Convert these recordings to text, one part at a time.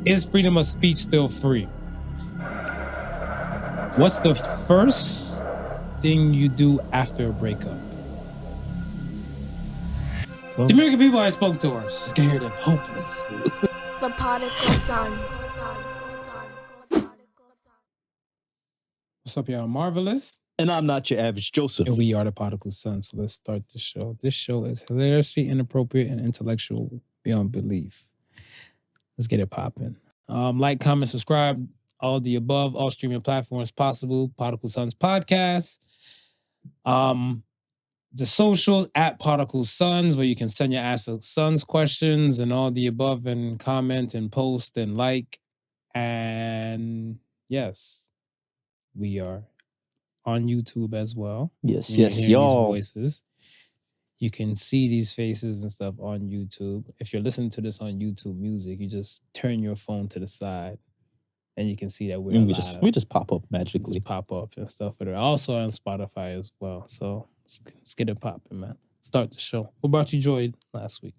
Is freedom of speech still free? What's the first thing you do after a breakup? Well, the American people I spoke to are scared and hopeless. The Podical Sons. What's up, y'all? Marvelous. And I'm not your average Joseph. And we are the Podical Sons. So let's start the show. This show is hilariously inappropriate and intellectual beyond belief. Let's get it popping. Like, comment, subscribe, all the above, all streaming platforms possible. Podical Sons Podcast. The socials at Podical Sons, where you can send your Ask the Sons questions and all the above, and comment and post and like. And yes, we are on YouTube as well. Yes, When yes, you're hearing y'all. these voices, you can see these faces and stuff on YouTube. If you're listening to this on YouTube Music, you just turn your phone to the side, and you can see that we just pop up magically. Just pop up and stuff. But they're also on Spotify as well. So let's get it popping, man. Start the show. What about you, Joy, last week?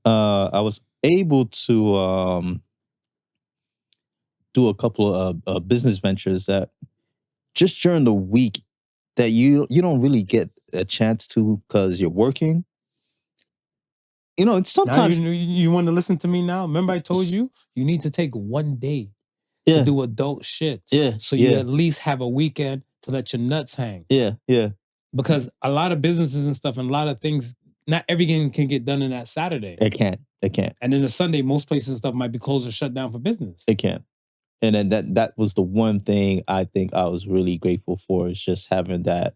I was able to do a couple of business ventures that just during the week that you don't really get a chance to because you're working. You know, it's sometimes you want to listen to me now. Remember, I told you need to take one day to do adult shit. Yeah. So you at least have a weekend to let your nuts hang. Yeah. Because a lot of businesses and stuff and a lot of things, not everything can get done in that Saturday. It can't. And then the Sunday, most places and stuff might be closed or shut down for business. It can't. And then that was the one thing I think I was really grateful for, is just having the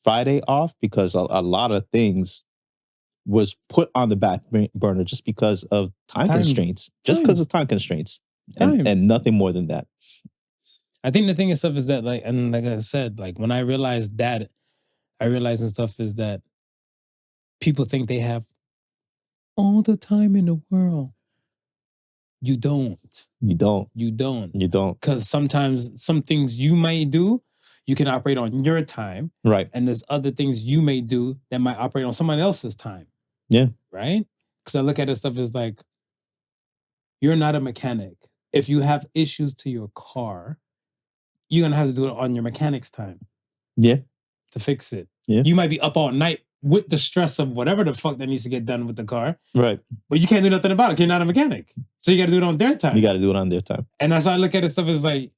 Friday off, because a lot of things was put on the back burner just because of time constraints. Just because of time constraints. And nothing more than that. I think the thing and stuff is that, like I said, like when I realized and stuff is that people think they have all the time in the world. You don't. Because sometimes some things you might do, you can operate on your time. Right. And there's other things you may do that might operate on someone else's time. Yeah. Right? Because I look at this stuff as like, you're not a mechanic. If you have issues to your car, you're going to have to do it on your mechanic's time. Yeah. To fix it. Yeah. You might be up all night with the stress of whatever the fuck that needs to get done with the car. Right. But you can't do nothing about it. You're not a mechanic. So you got to do it on their time. And that's how I look at it stuff is like,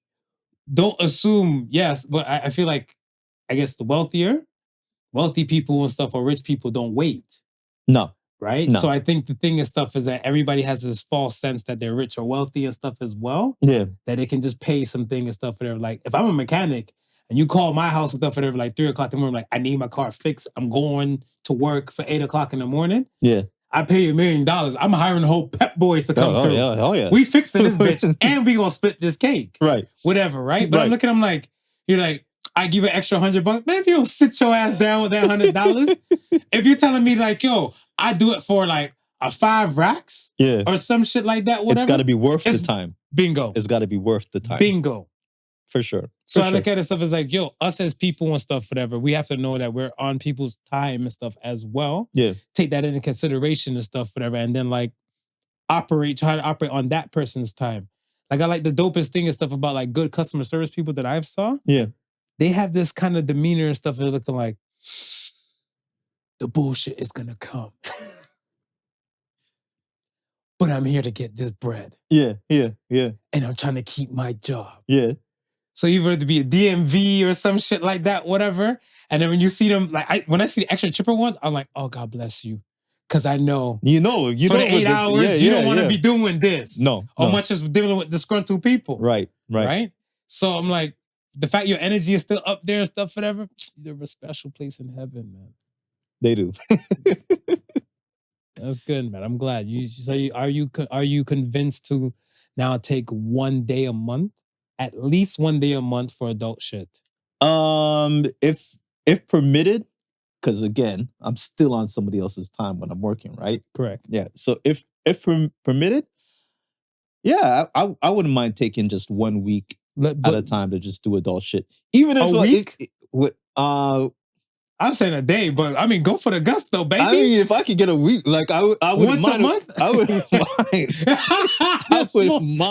don't assume, yes, but I feel like, I guess the wealthy people and stuff, or rich people don't wait. No. Right? No. So I think the thing and stuff is that everybody has this false sense that they're rich or wealthy and stuff as well. Yeah. That they can just pay something and stuff. Whatever. Like, if I'm a mechanic and you call my house and stuff, whatever, like 3 o'clock in the morning, like, I need my car fixed. I'm going to work for 8 o'clock in the morning. Yeah. I pay you $1 million. I'm hiring the whole Pep Boys to come through. Oh yeah. We fixing this bitch and we gonna split this cake. Right. Whatever, right? But I'm looking at him like, you're like, I give you an extra $100. Man, if you don't sit your ass down with that $100, if you're telling me like, yo, I do it for like a 5 racks, or some shit like that, whatever. It's got to be worth the time. Bingo. It's got to be worth the time. Bingo. For sure. So I look at it stuff as like, yo, us as people and stuff, whatever, we have to know that we're on people's time and stuff as well. Yeah. Take that into consideration and stuff, whatever, and then like try to operate on that person's time. Like I like the dopest thing and stuff about like good customer service people that I've saw. Yeah. They have this kind of demeanor and stuff. They're looking like, the bullshit is gonna come. But I'm here to get this bread. Yeah. And I'm trying to keep my job. Yeah. So either to be a DMV or some shit like that, whatever. And then when you see them, like when I see the extra chipper ones, I'm like, oh, God bless you. Because I know. You know. For the 8 hours, you don't want to be doing this. No. Or much as dealing with disgruntled people. Right. So I'm like, the fact your energy is still up there and stuff, whatever, you have a special place in heaven, man. They do. That's good, man. I'm glad. Are you convinced to now take 1 day a month? At least 1 day a month for adult shit. If permitted, because again, I'm still on somebody else's time when I'm working, right? Correct. Yeah. So if permitted, yeah, I wouldn't mind taking just 1 week at a time to just do adult shit. Even if a week? I'm saying a day, but I mean, go for the gusto, baby. I mean, if I could get a week, like I would once mind. a month. I would mind.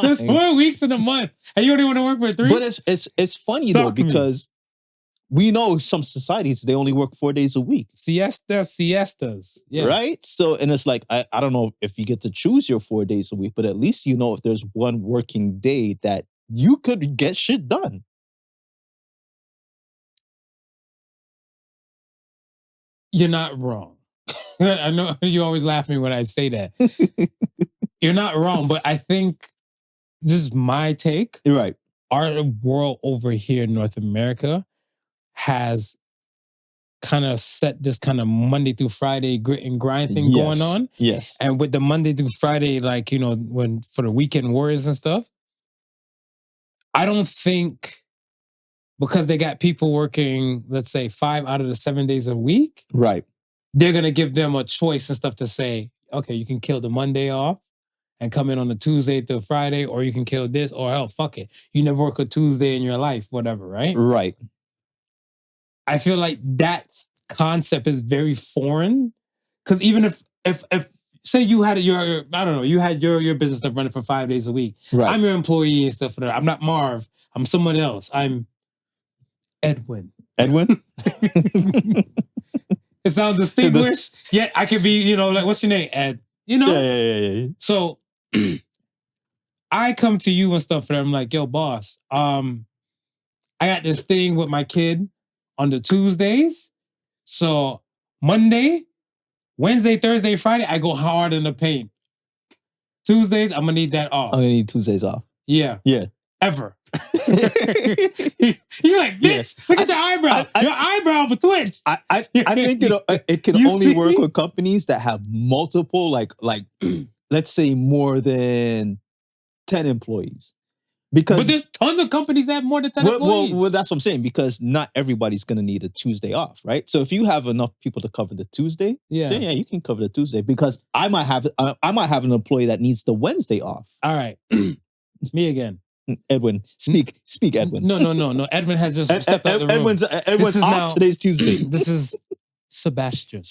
There's 4 weeks in a month, and you only want to work for 3. But it's funny though, because we know some societies they only work 4 days a week. Siestas. Yes. Right? So, and it's like I don't know if you get to choose your 4 days a week, but at least you know if there's one working day that you could get shit done. You're not wrong. I know you always laugh at me when I say that. You're not wrong, but I think this is my take. Right. Our world over here in North America has kind of set this kind of Monday through Friday grit and grind thing going on. Yes. And with the Monday through Friday, like, you know, when for the weekend warriors and stuff, I don't think because they got people working, let's say 5 out of the 7 days a week, right, they're going to give them a choice and stuff to say, okay, you can kill the Monday off and come in on a Tuesday to Friday, or you can kill this, or hell, fuck it. You never work a Tuesday in your life, whatever, right? Right. I feel like that concept is very foreign. Because even if say you had your, I don't know, you had your business stuff running for 5 days a week. Right. I'm your employee and stuff. I'm not Marv. I'm someone else. I'm Edwin. Edwin? It sounds distinguished, yet I could be, you know, like, what's your name? Ed. You know? Yeah. So I come to you and stuff and I'm like, yo, boss, I got this thing with my kid on the Tuesdays. So Monday, Wednesday, Thursday, Friday, I go hard in the paint. Tuesdays, I'm gonna need that off. I'm gonna need Tuesdays off. Yeah. Yeah. Ever. You're like, bitch, look at your eyebrow. Your eyebrow for twitch. I think it can only work with companies that have multiple, like let's say more than 10 employees. Because, but there's tons of companies that have more than 10 employees. Well, that's what I'm saying, because not everybody's going to need a Tuesday off, right? So if you have enough people to cover the Tuesday, then yeah, you can cover the Tuesday, because I might have an employee that needs the Wednesday off. All right. Me again. Edwin, speak, Edwin. No. Edwin has just stepped out the room. Edwin's off now, today's Tuesday. This is Sebastian.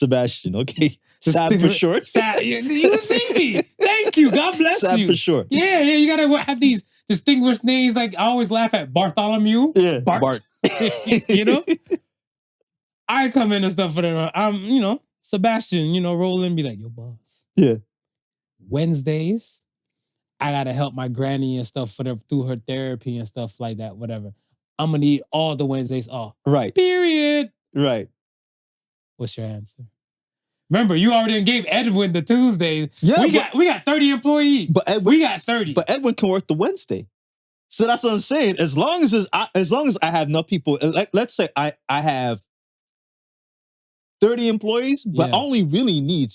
Okay. Sab for short. You can see me. Thank you. God bless you. Sab for short. Yeah. You gotta have these distinguished names. Like, I always laugh at Bartholomew. Yeah. Bart. You know? I come in and stuff for them. I'm, you know, Sebastian, you know, roll in and be like, yo, boss. Yeah. Wednesdays, I gotta help my granny and stuff through her therapy and stuff like that, whatever. I'm gonna need all the Wednesdays off. Right. Period. Right. What's your answer? Remember, you already gave Edwin the Tuesdays. Yeah, we got 30 employees. But Edwin, we got 30. But Edwin can work the Wednesday. So that's what I'm saying. As long as I have enough people, like, let's say I have 30 employees, but I only really need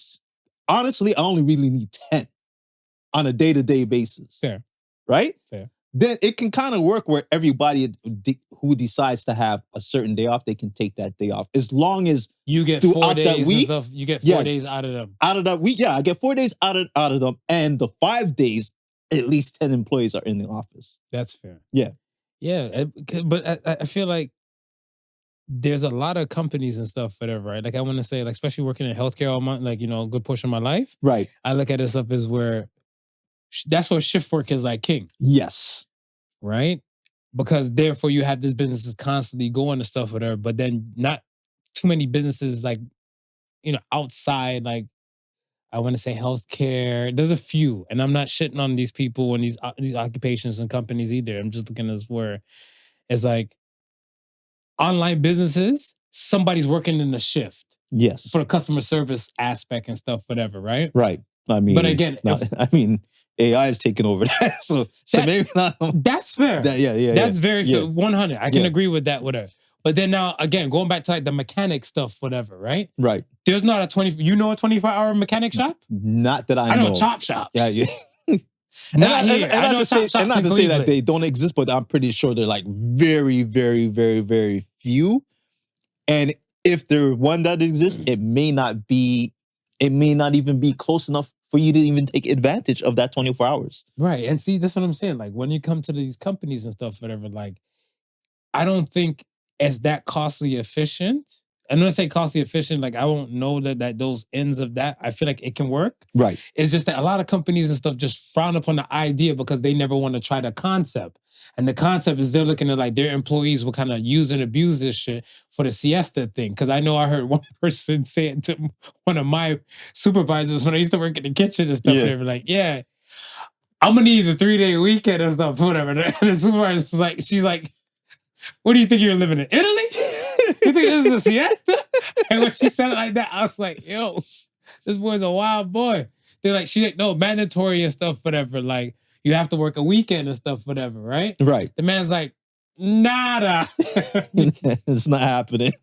10 on a day-to-day basis. Fair. Right? Fair. Then it can kind of work where everybody who decides to have a certain day off, they can take that day off. As long as you get 4 days that week, and stuff, you get 4 days out of them. Out of that week, yeah, I get 4 days out of them. And the 5 days, at least 10 employees are in the office. That's fair. Yeah. Yeah, but I feel like there's a lot of companies and stuff, whatever, right? Like, I want to say, like, especially working in healthcare all my, like, you know, a good portion of my life. Right. I look at this up as where that's where shift work is like king. Yes. Right? Because therefore you have this businesses constantly going and stuff, whatever, but then not too many businesses, like, you know, outside, like, I want to say healthcare. There's a few, and I'm not shitting on these people and these occupations and companies either. I'm just looking at where it's like online businesses, somebody's working in a shift. Yes. For the customer service aspect and stuff, whatever, right? Right. I mean, but again, AI is taking over that. So maybe not. That's fair. That's very fair. 100. I can agree with that, whatever. But then now, again, going back to like the mechanic stuff, whatever, right? Right. There's not a 24-hour mechanic shop? Not that I know. I know chop shops. Yeah. Not here. I know chop shops. And not to say that they don't exist, but I'm pretty sure they're like very, very, very, very few. And if there's one that exists, it may not even be close enough for you to even take advantage of that 24 hours. Right. And see, that's what I'm saying. Like, when you come to these companies and stuff, whatever, like, I don't think it's that costly efficient I'm gonna say costly efficient. Like I won't know that those ends of that. I feel like it can work. Right. It's just that a lot of companies and stuff just frown upon the idea because they never want to try the concept. And the concept is they're looking at like their employees will kind of use and abuse this shit for the siesta thing. Because I know I heard one person say it to one of my supervisors when I used to work in the kitchen and stuff. Yeah. And they were like, "Yeah, I'm gonna need a 3-day weekend and stuff, whatever." And the supervisor's like, she's like, "What do you think you're living in Italy? You think this is a siesta?" And when she said it like that, I was like, "Yo, this boy's a wild boy." They're like, she's like, "No, mandatory and stuff, whatever. Like, you have to work a weekend and stuff, whatever, right?" Right. The man's like, "Nada." It's not happening.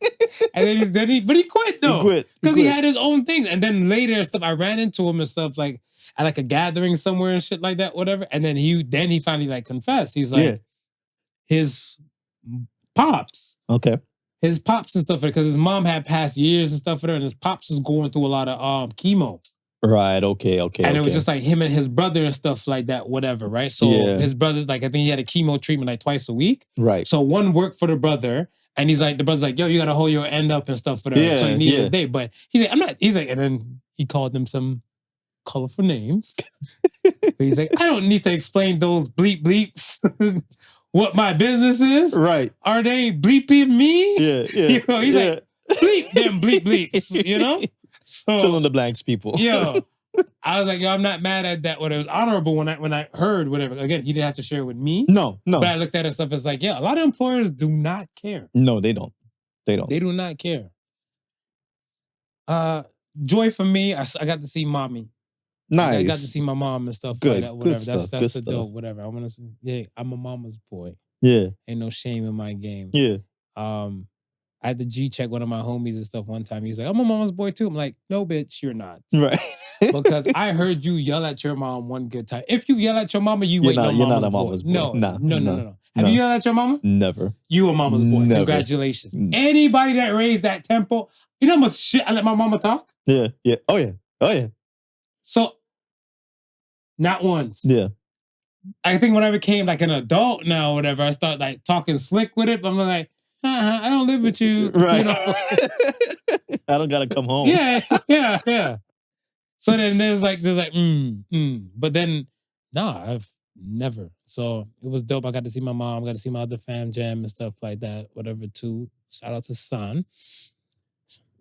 And then he quit though. He quit. Because he had his own things. And then later and stuff, I ran into him and stuff like at like a gathering somewhere and shit like that, whatever. And then he finally like confessed. He's like, his pops. Okay. His pops and stuff, because his mom had passed years and stuff for her, and his pops was going through a lot of chemo. Right. Okay. And it was just like him and his brother and stuff like that, whatever, right? So his brother, like, I think he had a chemo treatment like twice a week. Right. So one worked for the brother, and he's like, the brother's like, "Yo, you gotta hold your end up and stuff for that." So he needed a day. But he's like, "I'm not," he's like, and then he called them some colorful names. But he's like, "I don't need to explain those bleep bleeps." What my business is? Right. Are they bleeping me? Yeah. You know, he's like, "Bleep them bleep bleeps," you know? So fill in the blanks, people. Yo, I was like, yo, I'm not mad at that. It was honorable when I heard whatever. Again, he didn't have to share it with me. No. But I looked at it stuff. It's like, yeah, a lot of employers do not care. No, they don't. They do not care. Joy for me, I got to see mommy. Nice. I got to see my mom and stuff Good, like that. Whatever. good stuff, That's good the dope. stuff. Whatever. I want to see. Yeah, I'm a mama's boy. Yeah. Ain't no shame in my game. Yeah. I had to G-check one of my homies and stuff one time. He was like, "I'm a mama's boy too." I'm like, "No, bitch, you're not." Right. Because I heard you yell at your mom one good time. If you yell at your mama, you're not a mama's boy. No. Have you yelled at your mama? Never. You a mama's boy. Never. Congratulations. Anybody that raised that tempo, you know how much shit I let my mama talk? Yeah. Yeah. Oh, yeah. Oh, yeah. So, not once. Yeah. I think when I became like an adult now or whatever, I start like talking slick with it. But I'm like, I don't live with you. Right. You know? I don't gotta come home. Yeah. So then there's like, But then, I've never. So it was dope. I got to see my mom, got to see my other fam jam and stuff like that, whatever too. Shout out to Son.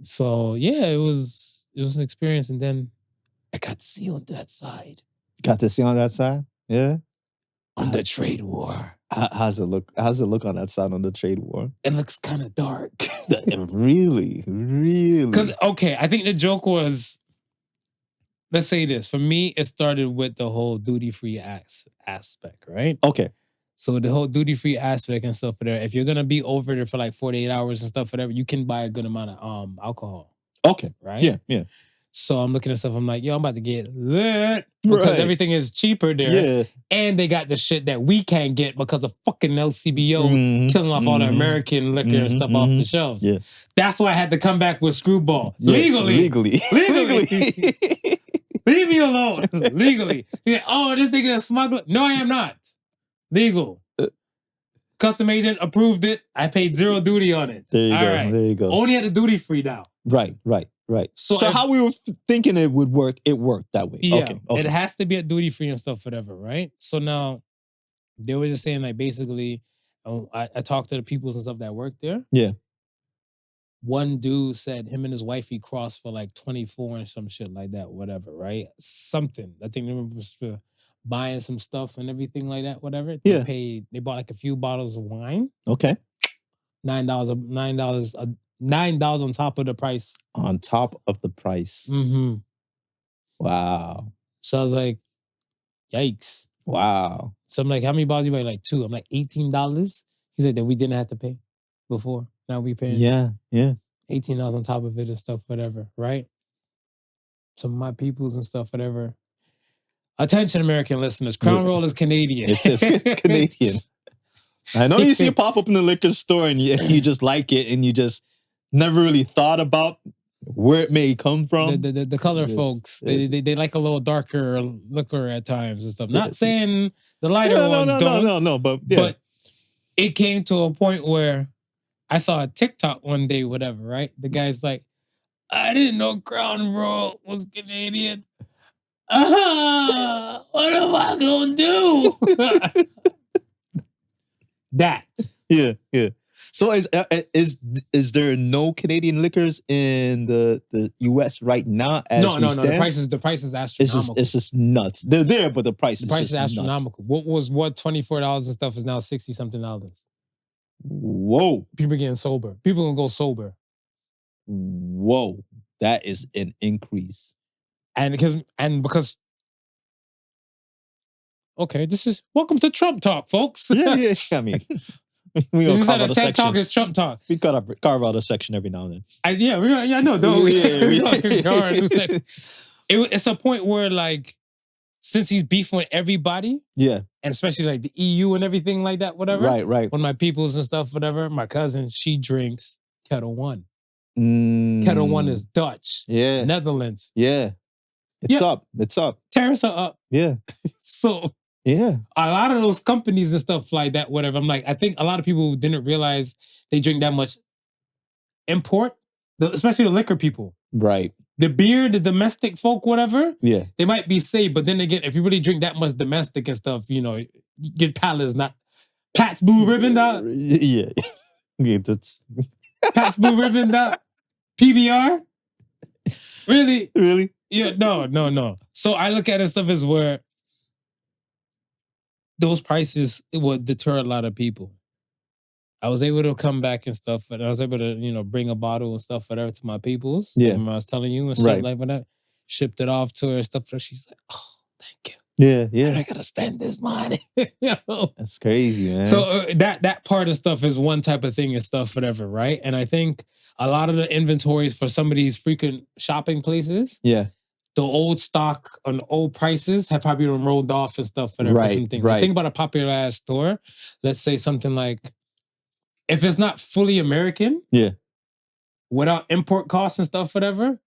So yeah, it was an experience. And then I got to see on that side. Got to see on that side? Yeah. On the trade war. How's it look? How's it look on that side on the trade war? It looks kind of dark. Really? Because, okay, I think the joke was, let's say this. For me, it started with the whole duty-free aspect, right? Okay. So the whole duty-free aspect and stuff, whatever. If you're going to be over there for like 48 hours and stuff, whatever, you can buy a good amount of alcohol. Okay. Right? Yeah. So I'm looking at stuff. I'm like, yo, I'm about to get lit because everything is cheaper there. Yeah. And they got the shit that we can't get because of fucking LCBO killing off all the American liquor and stuff off the shelves. Yeah. That's why I had to come back with Screwball. Yeah. Legally. Leave me alone. Legally. Yeah, oh, this nigga is a smuggler. No, I am not. Legal. Custom agent approved it. I paid zero duty on it. There you all go. right. There you go. Only at the duty free now. Right. So if, how we were thinking it would work, it worked that way. Yeah, Okay. it has to be at duty free and stuff, whatever, right? So now they were just saying, like, basically, I talked to the people and stuff that work there. Yeah. One dude said him and his wife, he crossed for like 24 and some shit like that, whatever, right? Something. I think they was for buying some stuff and everything like that, whatever. They bought like a few bottles of wine. Okay. $9 on top of the price. On top of the price. Mm-hmm. Wow. So I was like, yikes. Wow. So I'm like, how many bottles you buy? Like 2. I'm like, $18. He said that we didn't have to pay before. Now we paying. Yeah. $18 on top of it and stuff, whatever, right? Some of my peoples and stuff, whatever. Attention, American listeners. Crown Roll is Canadian. It's Canadian. I know you see it pop up in the liquor store and you just like it and you just never really thought about where it may come from. The color folks, they like a little darker liquor at times and stuff. Not saying the lighter ones don't. No, but it came to a point where I saw a TikTok one day, whatever, right? The guy's like, I didn't know Crown Royal was Canadian. What am I gonna do? That. Yeah. So is there no Canadian liquors in the US right now? No. The price is astronomical. It's just nuts. They're there, but the price is astronomical. Nuts. What was $24 and stuff is now $60 something. Whoa. People are getting sober. People gonna go sober. Whoa. That is an increase. And because okay, this is welcome to Trump Talk, folks. Yeah. I mean, we gonna carve out a section. Talk is Trump Talk. We gotta carve out a section every now and then. I know. Though. It's a point where like, since he's beefing with everybody, yeah, and especially like the EU and everything like that, whatever. Right. One of my peoples and stuff, whatever. My cousin, she drinks Kettle One. Mm. Kettle One is Dutch. Yeah. Netherlands. Yeah. It's up. Tariffs are up. Yeah. So yeah, a lot of those companies and stuff like that, whatever. I'm like, I think a lot of people didn't realize they drink that much import, especially the liquor people. Right. The beer, the domestic folk, whatever. Yeah. They might be safe, but then again, if you really drink that much domestic and stuff, your palate is not Pat's Blue Ribbon, dog. Yeah. That's Pat's Blue Ribbon, dog. PBR. Really? Yeah, no. So I look at it stuff as where those prices, it would deter a lot of people. I was able to come back and stuff, and I was able to, bring a bottle and stuff, whatever, to my peoples. Yeah. Remember I was telling you and stuff like that. Shipped it off to her and stuff. She's like, oh, thank you. Yeah. I gotta spend this money. That's crazy, man. So that part of stuff is one type of thing and stuff, whatever, right? And I think a lot of the inventories for some of these frequent shopping places, yeah, the old stock and old prices have probably been rolled off and stuff, whatever. Right. Think about a popular ass store. Let's say something like, if it's not fully American, yeah, without import costs and stuff, whatever,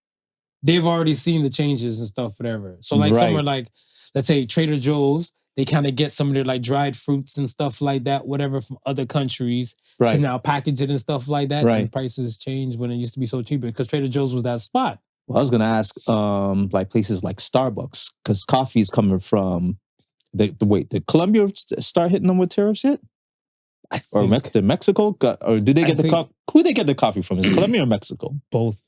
they've already seen the changes and stuff, whatever. So like somewhere like, let's say Trader Joe's, they kind of get some of their like dried fruits and stuff like that, whatever, from other countries to now package it and stuff like that. Right. And prices change when it used to be so cheap because Trader Joe's was that spot. Well, I was gonna ask, like places like Starbucks, because coffee is coming from the Colombia start hitting them with tariffs yet? Or Mexico? Or do they get the coffee? Who they get the coffee from? Is it Colombia or Mexico? Both.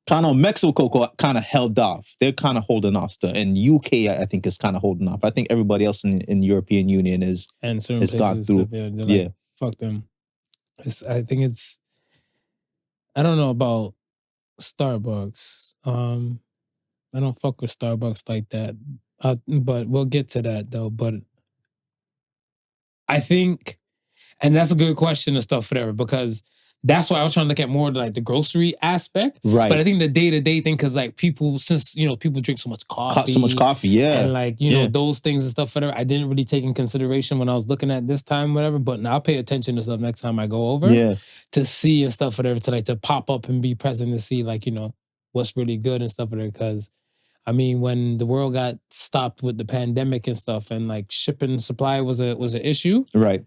Kind of Mexico kind of held off. They're kind of holding off still. And UK, I think, is kind of holding off. I think everybody else in the European Union is gone through. Like, fuck them. I don't know about Starbucks. I don't fuck with Starbucks like that. But we'll get to that though. But I think, and that's a good question and stuff, whatever, because that's why I was trying to look at more like the grocery aspect. Right. But I think the day-to-day thing, because like people, since, people drink so much coffee. Yeah. And like, those things and stuff, whatever, I didn't really take in consideration when I was looking at this time, whatever. But now I'll pay attention to stuff next time I go over. Yeah. To see and stuff, whatever, to pop up and be present to see like, what's really good and stuff, whatever. Because I mean, when the world got stopped with the pandemic and stuff and like shipping supply was an issue. Right.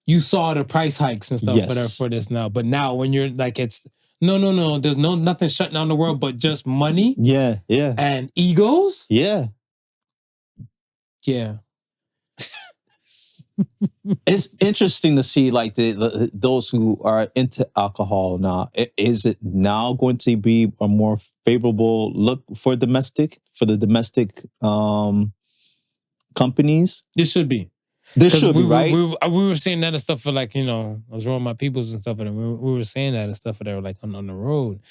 You saw the price hikes and stuff for this now. But now when you're like, it's no, there's nothing shutting down the world but just money. Yeah. And egos. Yeah. It's interesting to see like those who are into alcohol now. Is it now going to be a more favorable look for the domestic companies? It should be. There should be, right? We were saying that and stuff for like, I was around my peoples and stuff, and we were saying that and stuff for they were like on the road.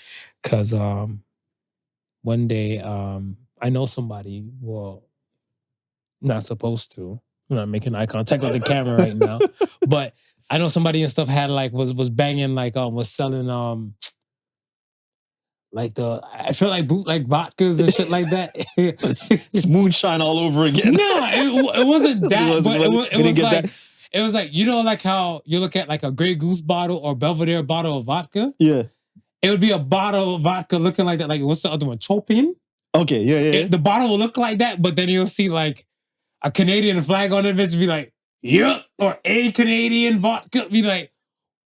Cause one day I know somebody, well, not supposed to. I'm not making eye contact with the camera right now. But I know somebody and stuff had like was banging like was selling like I feel like bootleg vodkas and shit like that. It's moonshine all over again. No, it wasn't that. It was like, like how you look at like a Grey Goose bottle or Belvedere bottle of vodka? Yeah. It would be a bottle of vodka looking like that. Like, what's the other one? Chopin? Okay, yeah. The bottle will look like that, but then you'll see like a Canadian flag on it, bitch, be like, yup, or a Canadian vodka, be like,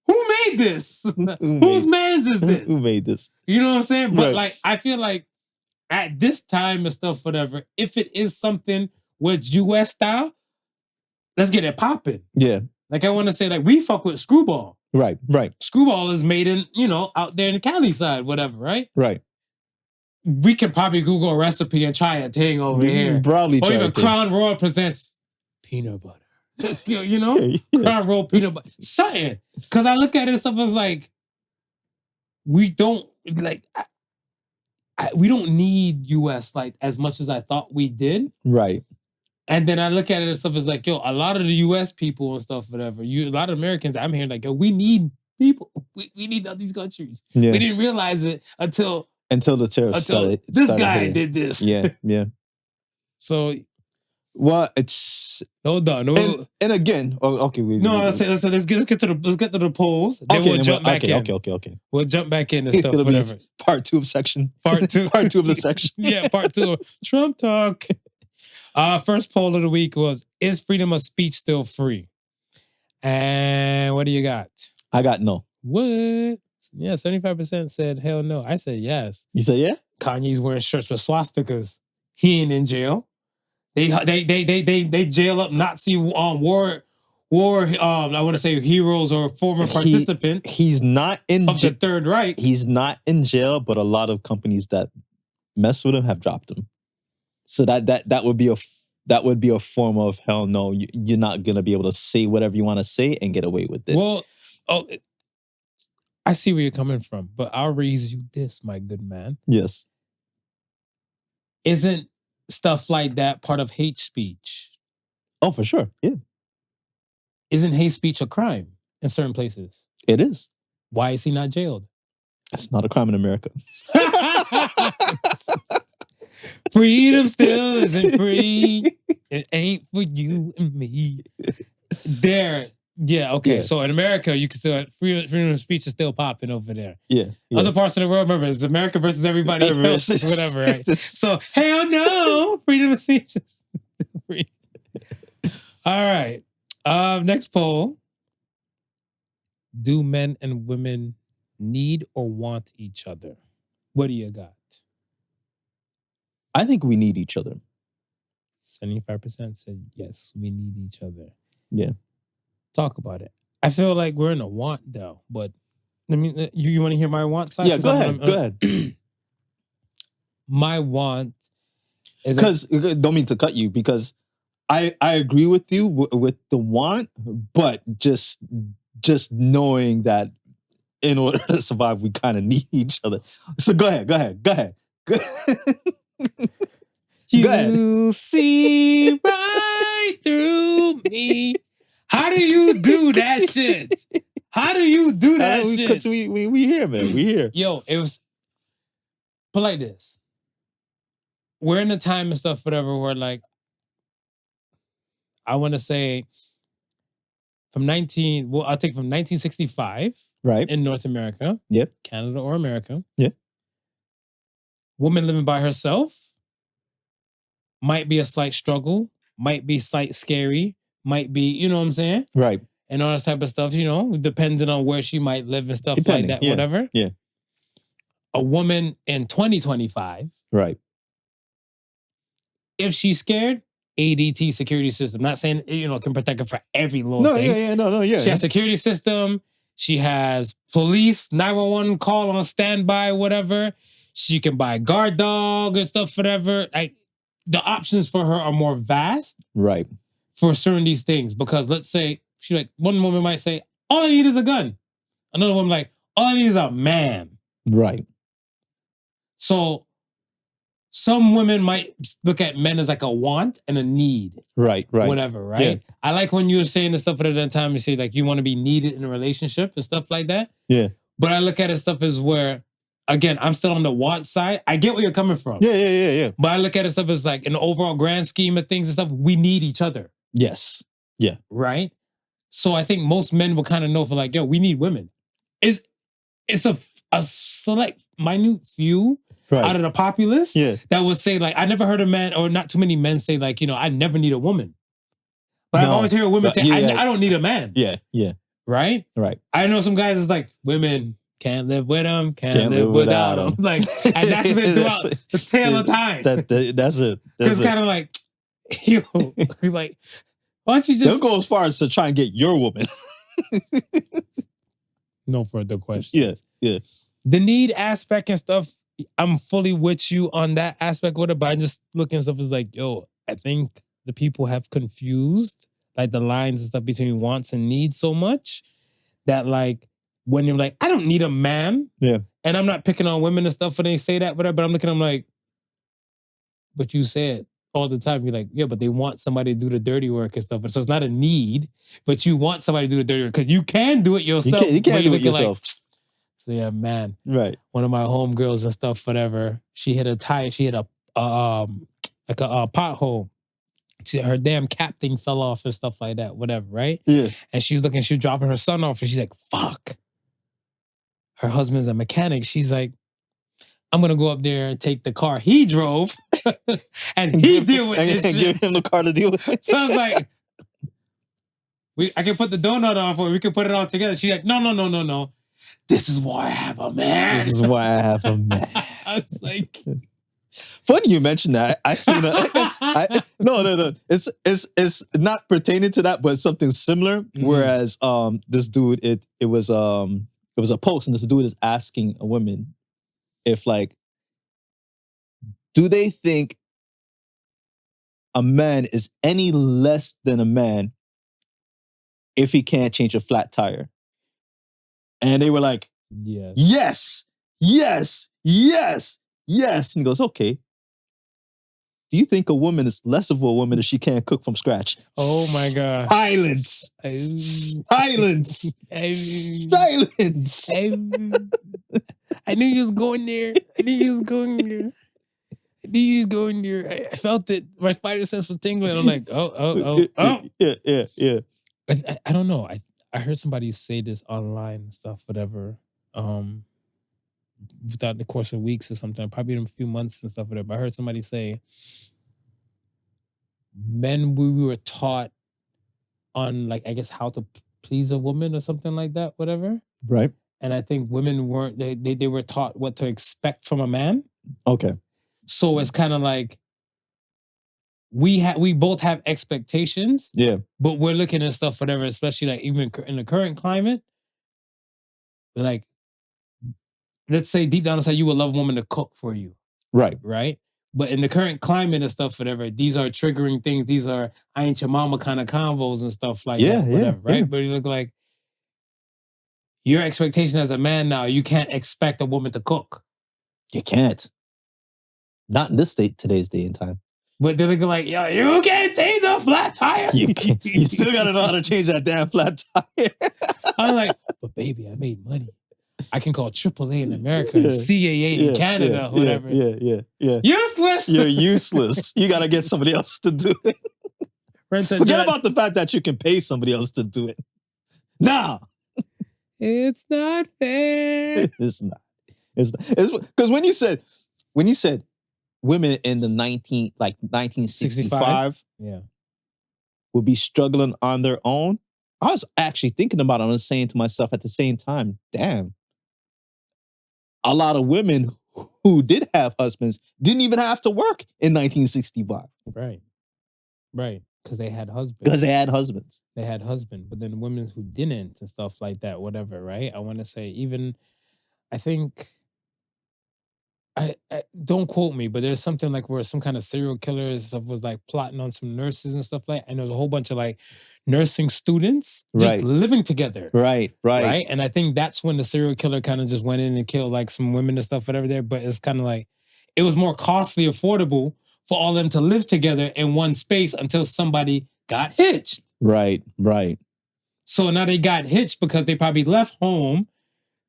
who made this? Who Whose made- man's is this? Who made this? You know what I'm saying? But Right. like, I feel like at this time and stuff, whatever, if it is something with US style, let's get it popping. Yeah. Like I want to say, like we fuck with Screwball. Right. Screwball is made in, out there in the Cali side, whatever, right? Right. We can probably Google a recipe and try a thing over We here. can probably Or try even a thing. Crown Royal presents peanut butter. Yeah. Crown Royal peanut butter. Something. Because I look at it and stuff as like, we don't, like, we don't need US like as much as I thought we did. Right. And then I look at it and stuff as like, yo, a lot of the US people and stuff, whatever, a lot of Americans, I'm hearing like, yo, we need people. We need all these countries. Yeah. We didn't realize it until the terrorists started. This guy hitting. did this. Yeah. So, well, it's hold on. and again, okay. Let's get to the polls. Then we'll jump back in. Okay. We'll jump back in and stuff, It'll be whatever. part 2 of section. Part 2. Part 2 of the section. Yeah, part 2 of Trump talk. First poll of the week was, is freedom of speech still free? And what do you got? I got no. What? Yeah, 75% said hell no. I said yes. You said yeah? Kanye's wearing shirts with swastikas. He ain't in jail. They jail up Nazi war I want to say heroes or former participants. He's not in of the Third Reich. He's not in jail, but a lot of companies that mess with him have dropped him. So that would be a form of hell no. You're not gonna be able to say whatever you want to say and get away with it. Well, I see where you're coming from, but I'll raise you this, my good man. Yes. Isn't stuff like that part of hate speech? Oh, for sure. Yeah. Isn't hate speech a crime in certain places? It is. Why is he not jailed? That's not a crime in America. Freedom still isn't free. It ain't for you and me. Yeah, okay. Yeah. So in America, you can still freedom of speech is still popping over there. Yeah. Other parts of the world, remember, it's America versus everybody else, whatever, right? So hell no, freedom of speech is free. All right. Next poll. Do men and women need or want each other? What do you got? I think we need each other. 75% said yes, we need each other. Yeah. Talk about it. I feel like we're in a want though, but I mean, you want to hear my want side? Yeah, go ahead. My want is because don't mean to cut you because I agree with you with the want, but just knowing that in order to survive, we kind of need each other. So go ahead. You see right through me. How do you do that shit? How do you do that shit? Because we here, man. We here. Yo, it was... But like this. We're in a time and stuff, whatever, where like... I want to say... I'll take from 1965. Right. In North America. Yep. Canada or America. Yep. Woman living by herself might be a slight struggle, might be slight scary, might be, you know what I'm saying? Right. And all this type of stuff, depending on where she might live and stuff like that, yeah. whatever. Yeah. A woman in 2025, right. If she's scared, ADT security system. Not saying, can protect her for every little thing. No, yeah. She has security system. She has police, 911 call on standby, whatever. She can buy a guard dog and stuff, whatever. Like, the options for her are more vast. Right. For certain these things. Because let's say, one woman might say, all I need is a gun. Another woman like, all I need is a man. Right. So some women might look at men as like a want and a need. Right. Whatever, right? Yeah. I like when you were saying the stuff at that time, you say like you want to be needed in a relationship and stuff like that. Yeah. But I look at it stuff as where, again, I'm still on the want side. I get where you're coming from. Yeah. But I look at it stuff as like in the overall grand scheme of things and stuff, we need each other. Yes. Yeah. Right? So I think most men will kind of know for like, yo, we need women. It's a select, minute few out of the populace that would say like, I never heard a man, or not too many men say like, I never need a woman. But I've always heard women say, I don't need a man. Yeah. right? Right. I know some guys is like, women can't live with them, can't live without them. Like, and that's been throughout the tale of time. That's it. Because it's kind of like, yo, like, why don't you They'll just go as far as to try and get your woman. no further questions. Yes, yeah. The need aspect and stuff, I'm fully with you on that aspect with it, but I just looking at stuff is like, yo, I think the people have confused like the lines and stuff between wants and needs so much that like when you're like, I don't need a man. Yeah. And I'm not picking on women and stuff when they say that, whatever, but I'm looking at them like, but you say it all the time. You're like, yeah, but they want somebody to do the dirty work and stuff. So it's not a need, but you want somebody to do the dirty work because you can do it yourself. You can't do it yourself. Like, so yeah, man. Right. One of my homegirls and stuff, whatever, she hit a pothole. Her damn cap thing fell off and stuff like that, whatever, right? Yeah. And she was dropping her son off, and she's like, fuck. Her husband's a mechanic. She's like, I'm gonna go up there and take the car he drove and he deal with this and shit. give him the car to deal with it. So I was like, I can put the donut on for you. We can put it all together. She's like, no. This is why I have a man. This is why I have a man. I was like, funny you mentioned that. I seen a no. It's not pertaining to that, but something similar. Mm-hmm. Whereas this dude, it was a post, and this dude is asking a woman if like, do they think a man is any less than a man if he can't change a flat tire? And they were like, yes. And he goes, okay. Do you think a woman is less of a woman if she can't cook from scratch? Oh my God. Silence. Silence. Silence. I knew you was going there. I felt it. My spider sense was tingling. I'm like, oh. Yeah. I don't know. I heard somebody say this online and stuff, whatever. Without the course of weeks or something, probably in a few months and stuff, whatever. I heard somebody say, men, we were taught on like, I guess, how to please a woman or something like that, whatever. Right. And I think women weren't, they were taught what to expect from a man. Okay. So it's kind of like, we both have expectations. Yeah. But we're looking at stuff, whatever, especially like even in the current climate, like, let's say deep down inside, you would love a woman to cook for you. Right. Right? But in the current climate and stuff, whatever, these are triggering things. These are I ain't your mama kind of convos and stuff like that, whatever, right? Yeah. But you look like your expectation as a man now, you can't expect a woman to cook. You can't. Not in this today's day and time. But they're looking like, yo, you can't change a flat tire. You still got to know how to change that damn flat tire. I'm like, but baby, I made money. I can call AAA in America and CAA in Canada, whatever. Yeah. Useless. You're useless. You got to get somebody else to do it. Forget about the fact that you can pay somebody else to do it. Nah. It's not fair. It's not. Because when you said women in the 1965 would be struggling on their own, I was actually thinking about it. I was saying to myself at the same time, damn, a lot of women who did have husbands didn't even have to work in 1965. Right. Because they had husbands. They had husbands. But then women who didn't and stuff like that, whatever, right? I want to say even, I think, I don't quote me, but there's something like where some kind of serial killer and stuff was like plotting on some nurses and stuff like that. And there's a whole bunch of like nursing students just living together. Right. And I think that's when the serial killer kind of just went in and killed like some women and stuff, whatever there. But it's kind of like, it was more costly, affordable for all of them to live together in one space until somebody got hitched. Right. So now they got hitched because they probably left home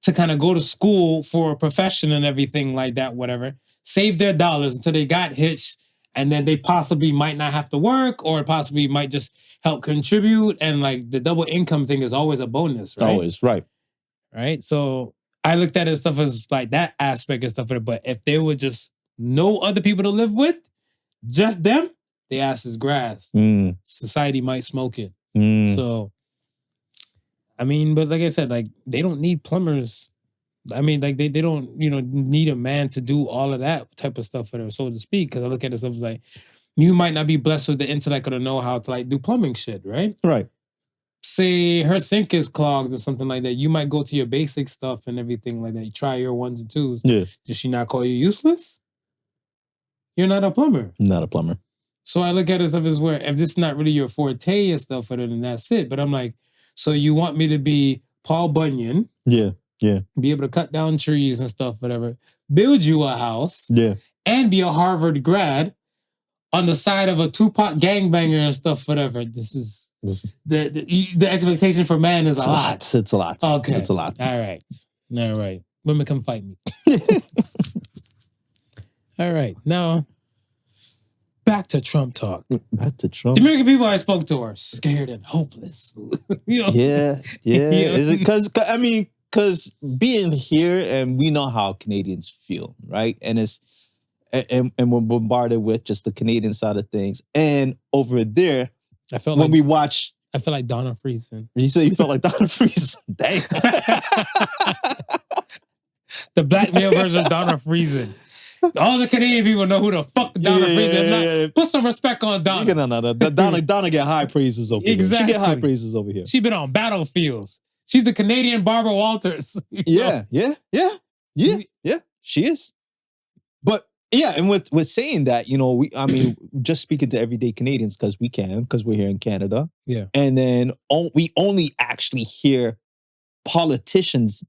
to kind of go to school for a profession and everything like that, whatever, save their dollars until they got hitched, and then they possibly might not have to work or possibly might just help contribute. And like the double income thing is always a bonus, right? Always, right. So I looked at it stuff as like that aspect and stuff, but if there were just no other people to live with, just them, the ass is grass. Society might smoke it. So I mean, but like I said, like they don't need plumbers. I mean, like they don't, need a man to do all of that type of stuff, whatever, so to speak. Because I look at it as like, you might not be blessed with the intellect or the know-how to like do plumbing shit, right? Right. Say her sink is clogged or something like that. You might go to your basic stuff and everything like that. You try your ones and twos. Yeah. Does she not call you useless? You're not a plumber. Not a plumber. So I look at it as where if this is not really your forte and stuff, other than that's it. But I'm like, so you want me to be Paul Bunyan? Yeah. Yeah. Be able to cut down trees and stuff, whatever. Build you a house. Yeah. And be a Harvard grad on the side of a Tupac gangbanger and stuff, whatever. This is the expectation for man is a lot. It's a lot. Okay. It's a lot. All right. Women, come fight me. All right. Now, back to Trump talk. Back to Trump. The American people I spoke to are scared and hopeless. Yeah. Is it because being here and we know how Canadians feel, right? And and we're bombarded with just the Canadian side of things. And over there, I feel like Donna Friesen. You say you felt like Donna Friesen. Dang. The black male version of Donna Friesen. All the Canadian people know who the fuck Donna Friesen is. Put some respect on Donna. No. Donna get high praises over here. She get high praises over here. She's been on battlefields. She's the Canadian Barbara Walters. Yeah. She is. But yeah, and with saying that, just speaking to everyday Canadians because we're here in Canada. Yeah. And then we only actually hear politicians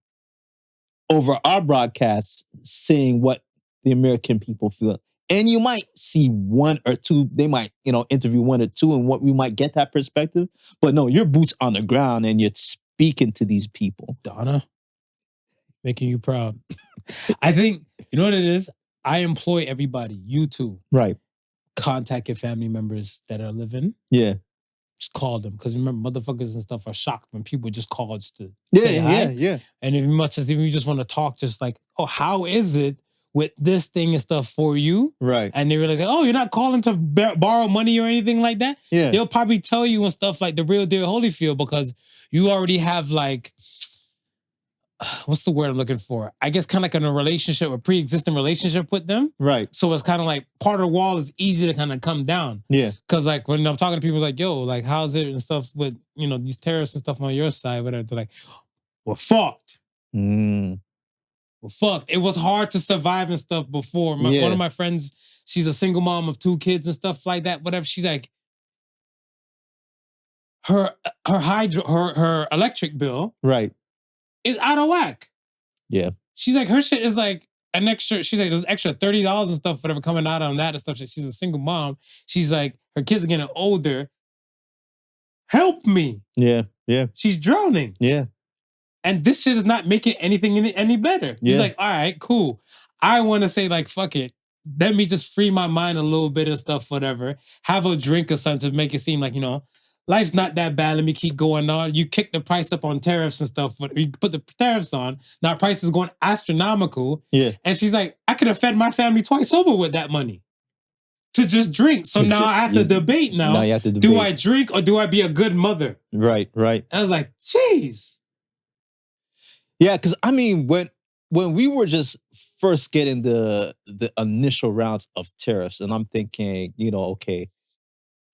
over our broadcasts saying what the American people feel. And you might see one or two, they might, interview one or two and what we might get that perspective. But no, your boots on the ground and you're speaking to these people. Donna, making you proud. I think, you know what it is? I employ everybody, you too. Right. Contact your family members that are living. Yeah. Just call them. Because remember, motherfuckers and stuff are shocked when people just call just to say hi. Yeah. And if you just want to talk, just like, oh, how is it with this thing and stuff for you? Right. And they realize, oh, you're not calling to borrow money or anything like that? Yeah. They'll probably tell you and stuff like the real deal Holyfield because you already have like, what's the word I'm looking for? I guess kind of like in a relationship, a pre-existing relationship with them. Right. So it's kind of like part of the wall is easy to kind of come down. Yeah. Because like when I'm talking to people like, yo, like how's it and stuff with, these terrorists and stuff on your side, whatever, they're like, we're fucked. We're fucked. It was hard to survive and stuff before. One of my friends, she's a single mom of 2 kids and stuff like that, whatever. She's like, her electric bill. Right. Is out of whack. Yeah. She's like, her shit is like an extra, she's like, there's extra $30 and stuff, whatever, coming out on that and stuff. She's a single mom. She's like, her kids are getting older. Help me. Yeah. She's drowning. Yeah. And this shit is not making anything any better. Yeah. She's like, all right, cool. I want to say like, fuck it. Let me just free my mind a little bit of stuff, whatever. Have a drink or something to make it seem like, life's not that bad. Let me keep going on. You kick the price up on tariffs and stuff. You put the tariffs on. Now prices going astronomical. Yeah. And she's like, I could have fed my family twice over with that money to just drink. So now I have to debate now. Now you have to debate. Do I drink or do I be a good mother? Right. And I was like, jeez. Yeah, because when we were just first getting the initial rounds of tariffs, and I'm thinking, okay,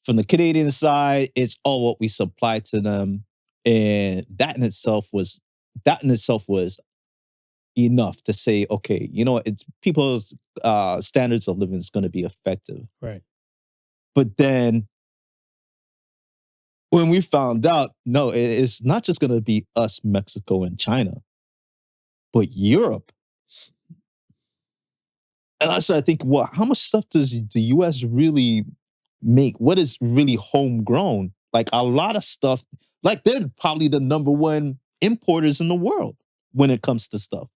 from the Canadian side, it's all what we supply to them, and that in itself was enough to say, okay, it's people's standards of living is going to be effective, right? But then when we found out, no, it's not just going to be us, Mexico, and China, but Europe. And I started thinking, well, how much stuff does the U.S. really make? What is really homegrown? Like a lot of stuff, like they're probably the number one importers in the world when it comes to stuff.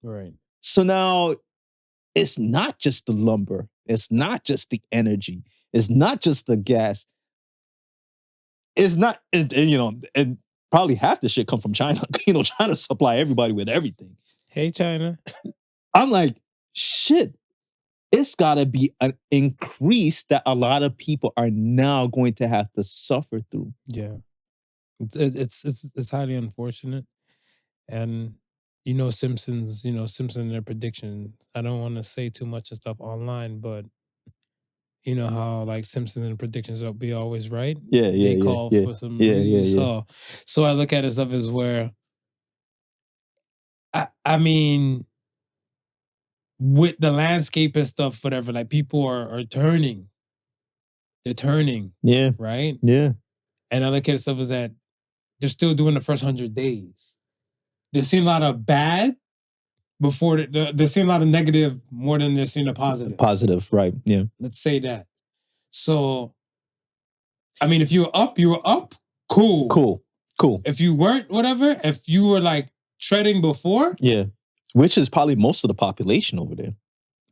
Right. So now it's not just the lumber. It's not just the energy. It's not just the gas. It's not, and probably half the shit come from China. China supply everybody with everything. Hey, China. I'm like, shit. It's got to be an increase that a lot of people are now going to have to suffer through. Yeah. It's highly unfortunate. And Simpsons, Simpson their prediction. I don't want to say too much of stuff online, but you know how like Simpsons and predictions will be always right. Yeah, They call for some. So I look at it stuff as where I mean, with the landscape and stuff, whatever, like people are turning. They're turning. Yeah. Right? Yeah. And I look at stuff as that they're still doing the first 100 days. They're seeing a lot of bad before they're seeing a lot of negative more than they're seeing a positive. Positive, right. Yeah. Let's say that. So, I mean, if you were up, you were up. Cool. Cool. If you weren't, whatever, if you were like treading before. Yeah. Which is probably most of the population over there.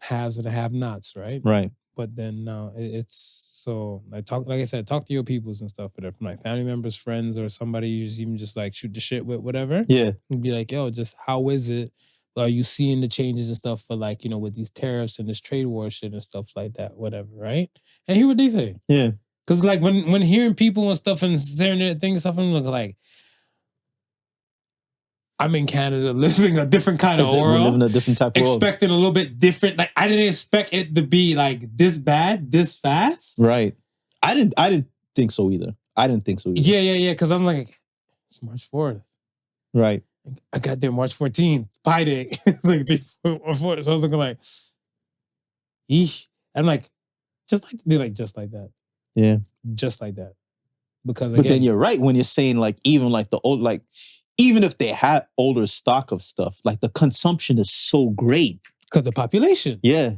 Haves and have-nots, right? Right. But then no, it's so like I said, talk to your peoples and stuff, whatever, from like family members, friends, or somebody you just even just like shoot the shit with, whatever. Yeah. And be like, yo, just how is it? Are you seeing the changes and stuff for like, with these tariffs and this trade war shit and stuff like that, whatever, right? And hear what they say. Yeah. Because like when hearing people and stuff and saying their things and stuff, I'm like, I'm in Canada living a different kind of world. We're living a different type of world. Expecting a little bit different. Like I didn't expect it to be like this bad, this fast. Right. I didn't think so either. Yeah. Because I'm like, it's March 4th. Right. I got there March 14th. Pie day. It's like 3 or 4. So I was looking like, eesh. I'm like, just like that. Yeah. Just like that. Because but then you're right when you're saying like even like the old like even if they had older stock of stuff, like the consumption is so great. Because of the population. Yeah.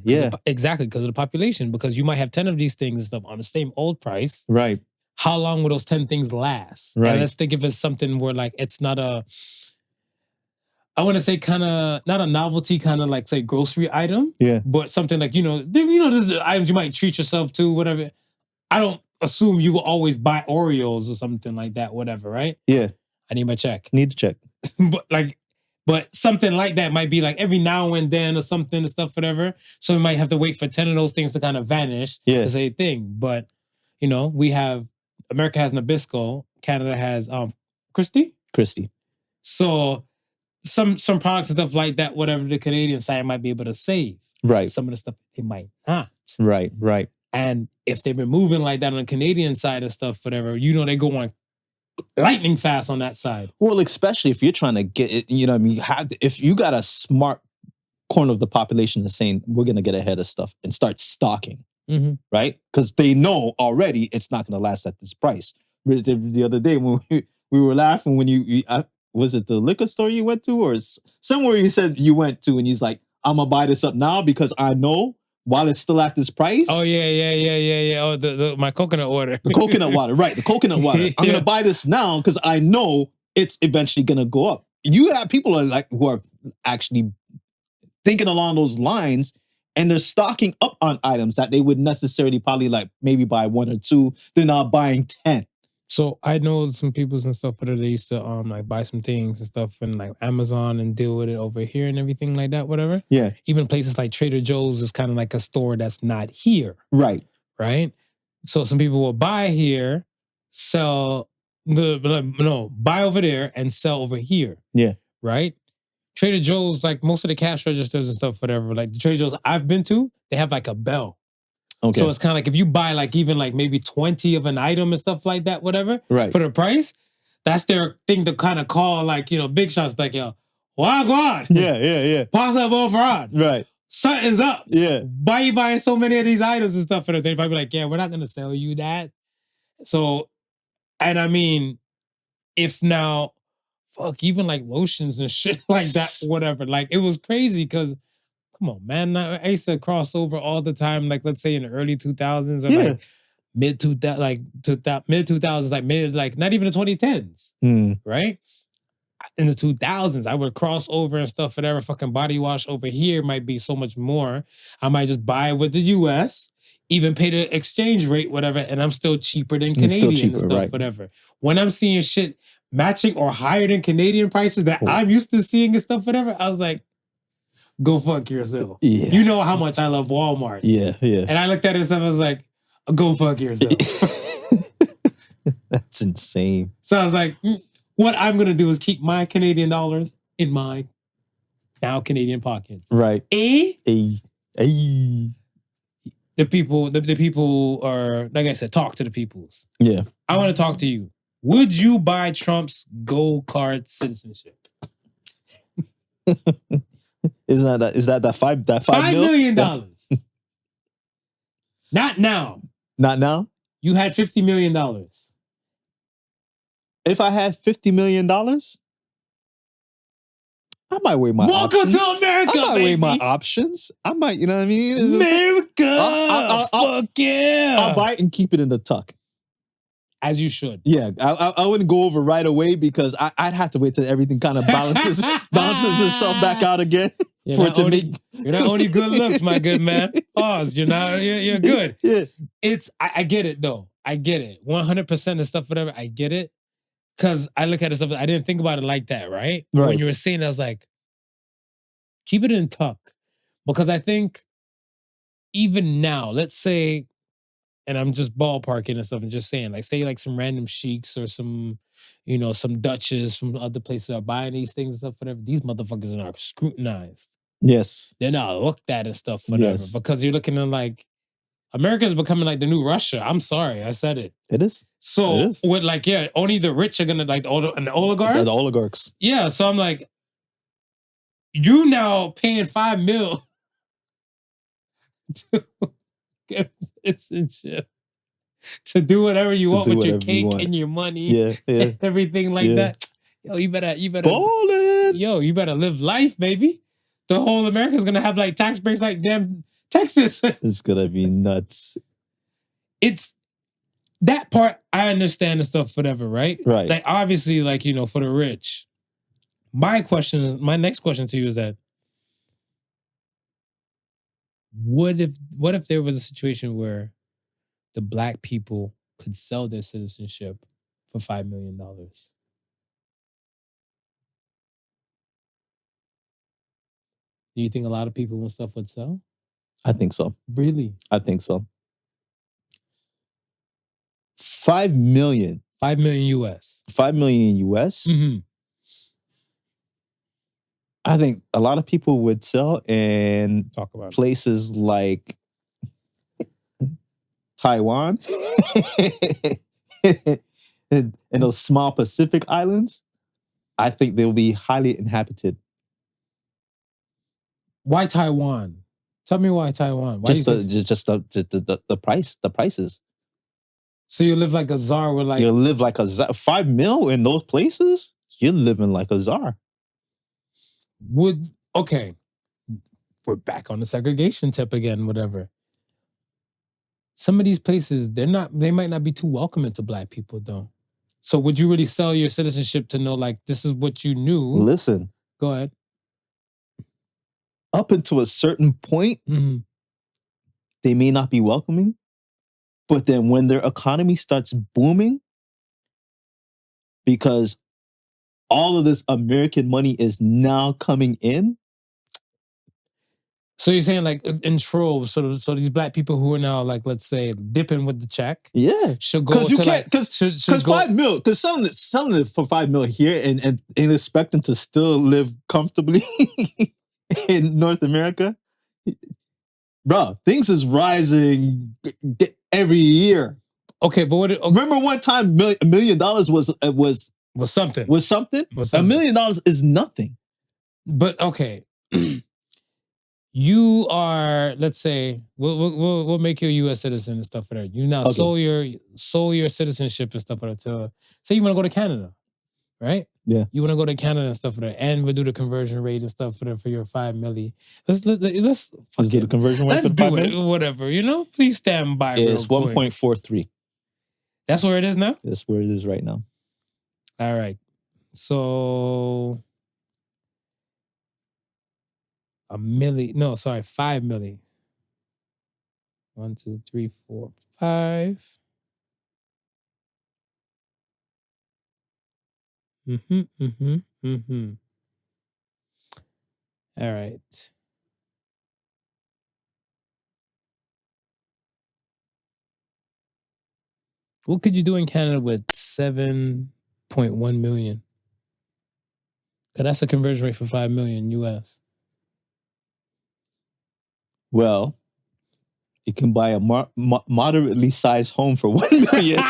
Exactly, because of the population. Because you might have 10 of these things and stuff on the same old price. Right. How long will those 10 things last? Right. And let's think if it's something where like it's not I want to say kind of not a novelty kind of like say grocery item. Yeah. But something like, there's items you might treat yourself to, whatever. I don't assume you will always buy Oreos or something like that, whatever, right? Yeah. I need my check. Need to check. But something like that might be like every now and then or something and stuff, whatever. So we might have to wait for 10 of those things to kind of vanish. Yeah. To say a thing. But, America has Nabisco. Canada has Christie. So some products and stuff like that, whatever the Canadian side might be able to save. Right. Some of the stuff they might not. Right. And if they've been moving like that on the Canadian side and stuff, whatever, they go on lightning fast on that side. Well, especially if you're trying to get it, if you got a smart corner of the population that's saying we're going to get ahead of stuff and start stocking, right? Because they know already it's not going to last at this price. The other day when we were laughing when was it the liquor store you went to or somewhere you said you went to and he's like, I'm going to buy this up now because I know while it's still at this price. Oh, yeah. Oh, my coconut water. The coconut water, right. The coconut water. I'm going to buy this now because I know it's eventually going to go up. You have people who are actually thinking along those lines and they're stocking up on items that they would necessarily probably maybe buy 1 or 2. They're not buying 10. So I know some people and stuff that they used to buy some things and stuff and like Amazon and deal with it over here and everything like that, whatever. Yeah. Even places like Trader Joe's is kind of like a store that's not here. Right. So some people will buy here, sell buy over there and sell over here. Yeah. Right? Trader Joe's, like most of the cash registers and stuff, whatever, like the Trader Joe's I've been to, they have like a bell. Okay. So it's kind of like if you buy like even like maybe 20 of an item and stuff like that, whatever, right, for the price, that's their thing to kind of call like, big shots like, yo, wagwan. Yeah. Possible fraud. Right. Something's up. Yeah. Why you buying so many of these items and stuff? And they probably be like, yeah, we're not going to sell you that. So, and I mean, if now, even like lotions and shit like that, whatever, like it was crazy because come on, man. I used to cross over all the time, like let's say in the early 2000s or like mid 2000s, like not even the 2010s, right? In the 2000s, I would cross over and stuff, whatever fucking body wash over here might be so much more. I might just buy it with the US, even pay the exchange rate, whatever, and I'm still cheaper than Canadian and stuff, right, whatever. When I'm seeing shit matching or higher than Canadian prices that I'm used to seeing and stuff, whatever, I was like, go fuck yourself. Yeah. You know how much I love Walmart. Yeah. And I looked at it and stuff, I was like, go fuck yourself. It's insane. So I was like, what I'm gonna do is keep my Canadian dollars in my now Canadian pockets. Right. The A. people are, like I said, talk to the peoples. Yeah. I want to talk to you. Would you buy Trump's gold card citizenship? Is that $5 $5 million? Not now. Not now? You had $50 million. If I had $50 million, I might weigh my Welcome options. to America, I might baby. weigh my options. I might, you know what I mean? America! Fuck yeah! I'll buy it and keep it in the tuck. As you should. Yeah, I wouldn't go over right away because I'd have to wait till everything kind of balances itself back out again for it to make. You're not only good looks, my good man. Pause. You're good. Yeah. I get it though. I get it. 100% of stuff, whatever. I get it. Cause I look at it stuff. I didn't think about it like that, right? Right. When you were saying, I was like, keep it in tuck. Because I think even now, let's say, and I'm just ballparking and stuff and just saying, like, say like some random sheiks or some, some Dutches from other places are buying these things and stuff, whatever. These motherfuckers are scrutinized. Yes. They're not looked at and stuff, whatever. Yes. Because you're looking at like, America is becoming like the new Russia. I'm sorry, I said it. It is. So It is. with like, yeah, only the rich are gonna like the oligarchs. The oligarchs. Yeah, so I'm like, you now paying $5 million to get citizenship, to do whatever you want with your cake and your money, and everything like that. Yo, you better ballin'. Yo, you better live life, baby. The whole America's gonna have like tax breaks like damn Texas. It's gonna be nuts. It's that part I understand the stuff, whatever, right? Right. Like obviously, like for the rich. My next question to you is that what if there was a situation where the black people could sell their citizenship for $5 million? Do you think a lot of people and stuff would sell? I think so. Really? I think so. 5 million. 5 million US. 5 million US. Mm-hmm. I think a lot of people would sell in places like Taiwan and those small Pacific islands. I think they'll be highly inhabited. Why Taiwan? Tell me why Taiwan. Why just the prices. So you live like a czar with like... You live like a czar. 5 mil in those places? You're living like a czar. Okay. We're back on the segregation tip again, whatever. Some of these places, they might not be too welcoming to black people though. So would you really sell your citizenship to know like this is what you knew? Listen. Go ahead. Up until a certain point, they may not be welcoming. But then when their economy starts booming, because all of this American money is now coming in. So you're saying like in troves, so these black people who are now like, let's say, dipping with the check, should go to like... Because 5 mil, because selling it for 5 mil here and expecting to still live comfortably in North America, bro, things is rising every year. Okay, but remember one time $1 million was something. Was something? $1 million is nothing. But okay, you are, let's say, we'll make you a U.S. citizen and stuff for that. You now sold your citizenship and stuff for that to, say you want to go to Canada, right? Yeah. You want to go to Canada and stuff for that, and we'll do the conversion rate and stuff for that for your 5 milli. Let's do the conversion rate. Let's do it. Whatever, Please stand by. It's 1.43. That's where it is now? That's where it is right now. All right. So 5 milli. 1, 2, 3, 4, 5. All right. What could you do in Canada with 7.1 million? Because that's a conversion rate for 5 million US. Well, you can buy a moderately sized home for 1 million.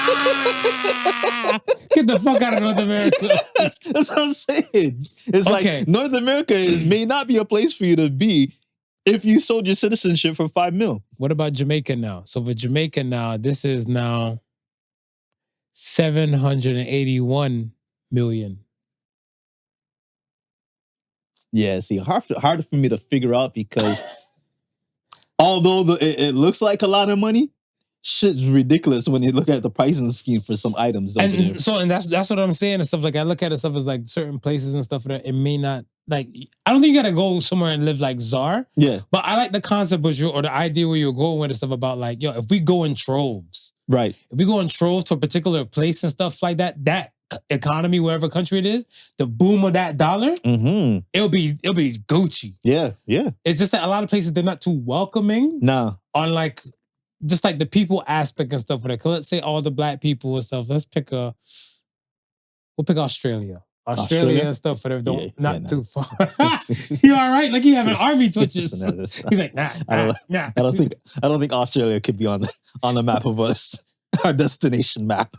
Get the fuck out of North America. That's what I'm saying. It's Okay. like North America may not be a place for you to be if you sold your citizenship for 5 mil. What about Jamaica now? So for Jamaica now, this is now 781 million. Yeah, see, hard for me to figure out because although it looks like a lot of money, shit's ridiculous when you look at the pricing scheme for some items over there. And that's what I'm saying and stuff. Like I look at it stuff as like certain places and stuff that it may not like. I don't think you gotta go somewhere and live like czar. Yeah, but I like the concept or the idea where you're going with and stuff about like, yo, if we go in troves, right? If we go in troves to a particular place and stuff like that, that economy, wherever country it is, the boom of that dollar, it'll be Gucci. Yeah, yeah. It's just that a lot of places they're not too welcoming. Nah, on like. Just like the people aspect and stuff for that. Let's say all the black people and stuff. We'll pick Australia. Australia and stuff for them. Not too far. You all right? Like you having army twitches. He's like, nah. I don't think Australia could be on the map of us, our destination map.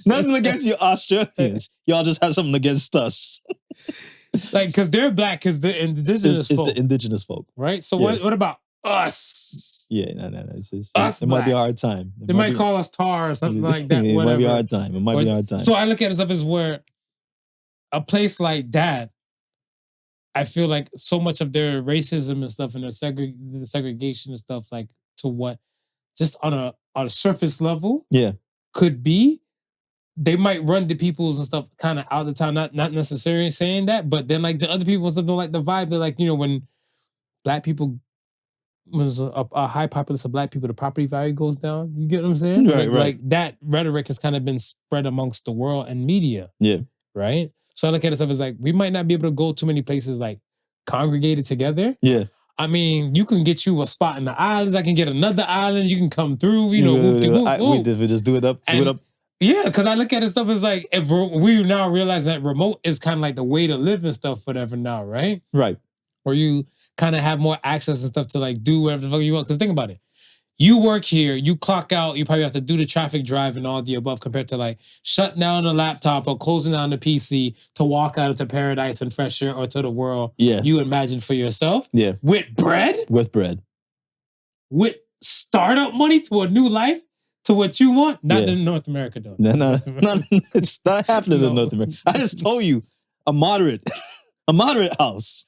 Nothing against you Australians. Y'all just have something against us. Like, because they're black, because the indigenous folk. It's the indigenous folk. Right? So what about us? Yeah, no. It might be a hard time. They might call us tar or something like that. It might be a hard time. It might be a hard time. So I look at it stuff as where a place like that, I feel like so much of their racism and stuff and their segregation and stuff, like to what just on a surface level, could be. They might run the peoples and stuff kind of out of the town, not necessarily saying that, but then like the other people and stuff don't like the vibe. They're like, when black people. Was a high populace of black people, the property value goes down. You get what I'm saying? Right. Like that rhetoric has kind of been spread amongst the world and media. Yeah. Right? So I look at it stuff as like, we might not be able to go too many places like congregated together. Yeah. I mean, you can get you a spot in the islands. I can get another island. You can come through, we just do it up. Yeah, because I look at it stuff as like, if we now realize that remote is kind of like the way to live and stuff, whatever now, right? Right. Or you kind of have more access and stuff to like do whatever the fuck you want. Because think about it. You work here, you clock out, you probably have to do the traffic drive and all the above compared to like shutting down the laptop or closing down the PC to walk out into paradise and fresh air or to the world you imagine for yourself. Yeah. With bread? With bread. With startup money to a new life? To what you want? Not in North America though. No, it's not happening in North America. I just told you, a moderate house.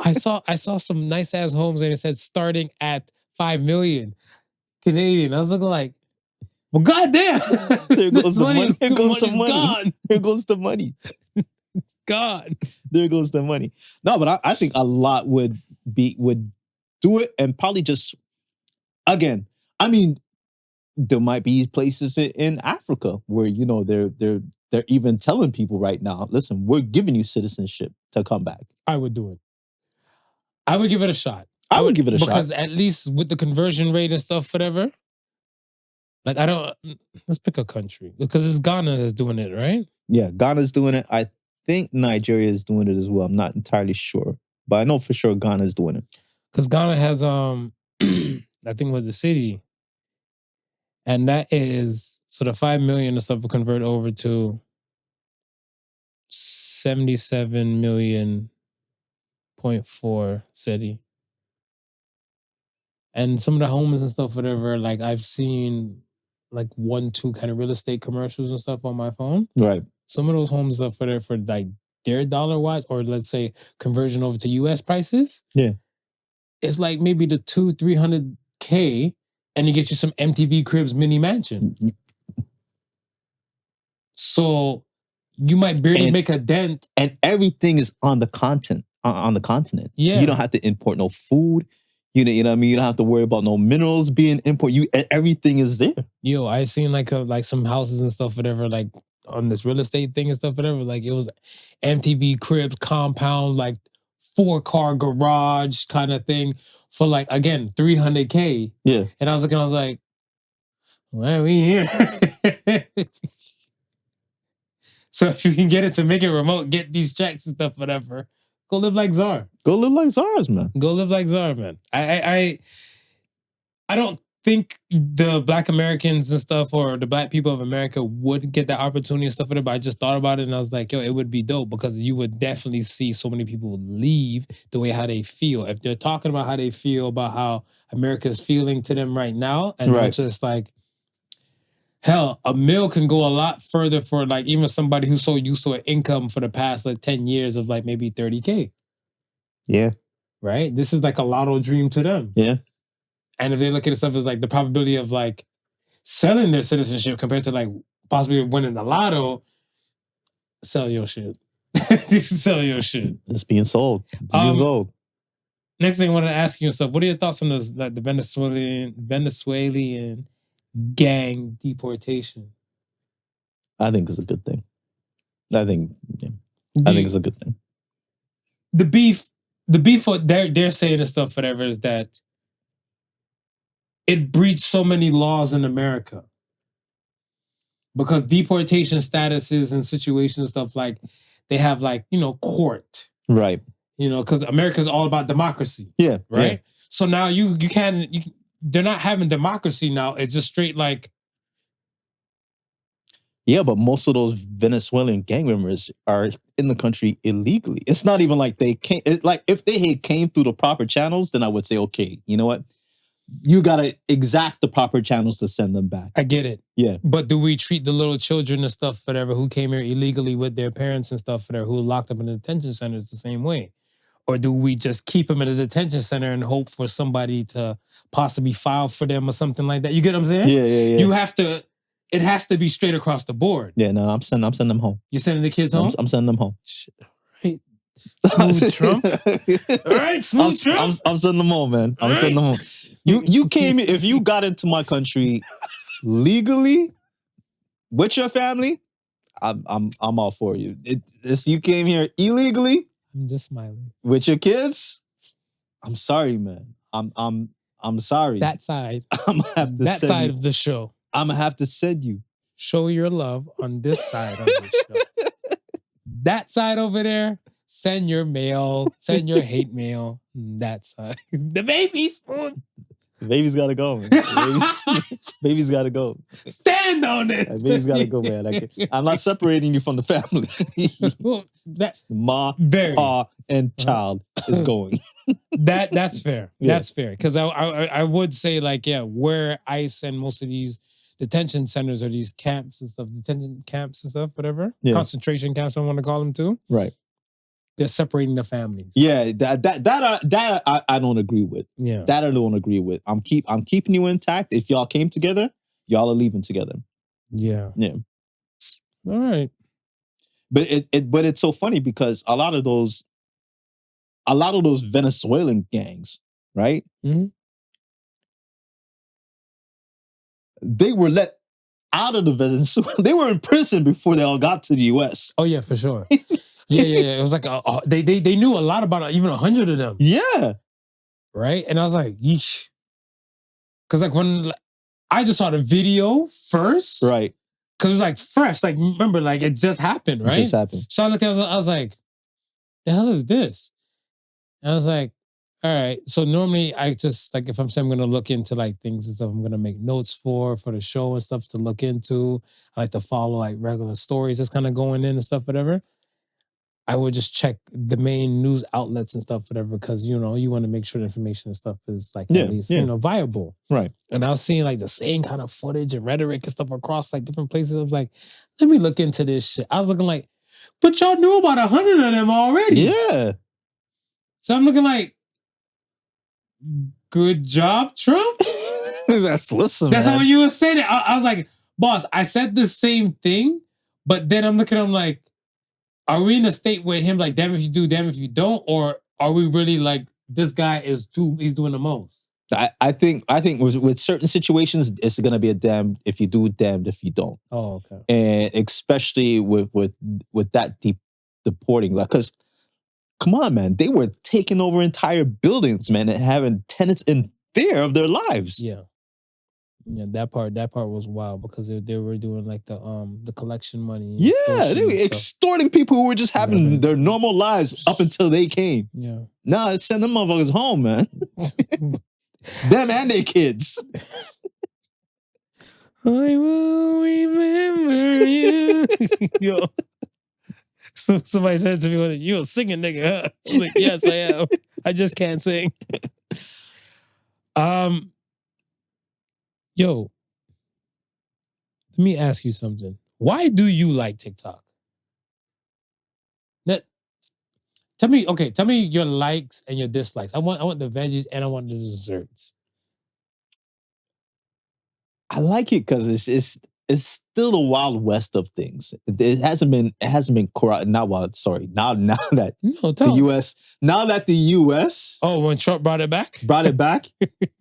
I saw some nice ass homes and it said starting at 5 million Canadian. I was looking like, well, goddamn. There goes the money. There goes the money. Gone. There goes the money. It's gone. There goes the money. No, but I think a lot would do it and probably just, again, I mean, there might be places in Africa where, they're even telling people right now, listen, we're giving you citizenship to come back. I would do it. I would give it a shot. I would give it a shot. Because at least with the conversion rate and stuff, whatever, like let's pick a country. Because it's Ghana that's doing it, right? Yeah, Ghana's doing it. I think Nigeria is doing it as well. I'm not entirely sure. But I know for sure Ghana's doing it. Because Ghana has, I think with the city, and that is, so the 5 million and stuff will convert over to 77 million. 0.4 city. And some of the homes and stuff, whatever, like I've seen like 1-2 kind of real estate commercials and stuff on my phone. Right. Some of those homes are for like their dollar wise, or let's say conversion over to US prices. Yeah. It's like maybe the 200-300K and you get you some MTV Cribs mini mansion. So you might barely make a dent. And everything is on the continent. Yeah. You don't have to import no food. You know what I mean? You don't have to worry about no minerals being imported. Everything is there. Yo, I seen like some houses and stuff, whatever, like on this real estate thing and stuff, whatever. Like it was MTV Cribs compound, like 4-car garage kind of thing for like, again, 300K. Yeah. And I was like, Well, we here. So if you can get it to make it remote, get these checks and stuff, whatever. Go live like Czar. Go live like Czars, man. Go live like Czar, man. I don't think the Black Americans and stuff or the Black people of America would get that opportunity and stuff with it, but I just thought about it and I was like, yo, it would be dope because you would definitely see so many people leave the way how they feel. If they're talking about how they feel about how America's feeling to them right now, and Right. it's just like, hell, a meal can go a lot further for like even somebody who's so used to an income for the past like 10 years of like maybe 30K. Yeah. Right? This is like a lotto dream to them. Yeah. And if they look at stuff as like the probability of like selling their citizenship compared to like possibly winning the lotto, sell your shit. Sell your shit. It's being sold. It's being sold. Next thing I wanted to ask you and stuff, what are your thoughts on this, like the Venezuelan gang deportation? I think it's a good thing. I think it's a good thing. The beef what they're saying and stuff, whatever, is that it breached so many laws in America. Because deportation statuses and situations and stuff like they have like, court. Right. Because America's all about democracy. Yeah. Right? Yeah. So now they're not having democracy now. It's just straight like. Yeah, but most of those Venezuelan gang members are in the country illegally. It's not even like they came. Like if they had came through the proper channels, then I would say, okay, you know what? You gotta exact the proper channels to send them back. I get it. Yeah. But do we treat the little children and stuff, whatever, who came here illegally with their parents and stuff, whatever, who are locked up in the detention centers the same way? Or do we just keep them in a detention center and hope for somebody to possibly file for them or something like that? You get what I'm saying? Yeah. It has to be straight across the board. Yeah, no, I'm sending them home. You're sending the kids home? I'm sending them home. Right. Smooth Trump. All right, smooth Trump. I'm sending them home, man. I'm sending them home. You came here, if you got into my country legally with your family, I'm all for you. You came here illegally. I'm just smiling. With your kids, I'm sorry, man. I'm sorry. That side. I'm gonna have to that side of the show. I'm gonna have to send you. Show your love on this side of the show. That side over there, send your mail, send your hate mail. That side. The baby spoon. The baby's gotta go, man. Baby's gotta go. Stand on it. Baby's gotta go, man. I'm not separating you from the family. Well, Ma, pa, and child is going. That's fair. Yeah. That's fair. Because I would say like, yeah, where ICE and most of these detention centers or these camps and stuff, detention camps and stuff, whatever, concentration camps, I want to call them too. Right. They're separating the families. Yeah, that I don't agree with. Yeah, that I don't agree with. I'm keeping you intact. If y'all came together, y'all are leaving together. Yeah. All right. But it's so funny because a lot of those Venezuelan gangs, right? Mm-hmm. They were let out of the Venezuela. They were in prison before they all got to the U.S. Oh yeah, for sure. Yeah. It was like they knew a lot about even 100 of them. Yeah. Right? And I was like, yeesh. Because like when I just saw the video first. Right. Because it's like fresh. Like, remember, like it just happened, right? It just happened. So I looked at it, I was like, the hell is this? And I was like, all right. So normally I just, like, if I'm saying I'm going to look into like things and stuff, I'm going to make notes for the show and stuff to look into. I like to follow like regular stories that's kind of going in and stuff, whatever. I would just check the main news outlets and stuff, whatever, because, you want to make sure the information and stuff is like at least, viable. Right. And I was seeing like the same kind of footage and rhetoric and stuff across like different places. I was like, let me look into this shit. I was looking like, but y'all knew about 100 of them already. Yeah. So I'm looking like, good job, Trump. Listen, That's man. how you were saying it. I was like, boss, I said the same thing, but then I'm looking at him like, are we in a state where him like, damn if you do, damn if you don't? Or are we really like, this guy he's doing the most? I think with certain situations, it's going to be a damned if you do, damned if you don't. Oh, okay. And especially with that deporting, like, because come on, man, they were taking over entire buildings, man, and having tenants in fear of their lives. Yeah. Yeah, that part was wild because they were doing like the collection money. Yeah, they were extorting people who were just having their normal lives up until they came. Yeah. Nah, send them motherfuckers home, man. Them and their kids. I will remember you. Yo. Somebody said to me, "You a singing nigga, huh?" I was like, "Yes, I am. I just can't sing." Yo, let me ask you something. Why do you like TikTok? Tell me your likes and your dislikes. I want the veggies and I want the desserts. I like it because it's still the wild west of things. It hasn't been corrupt. Now that the US when Trump brought it back,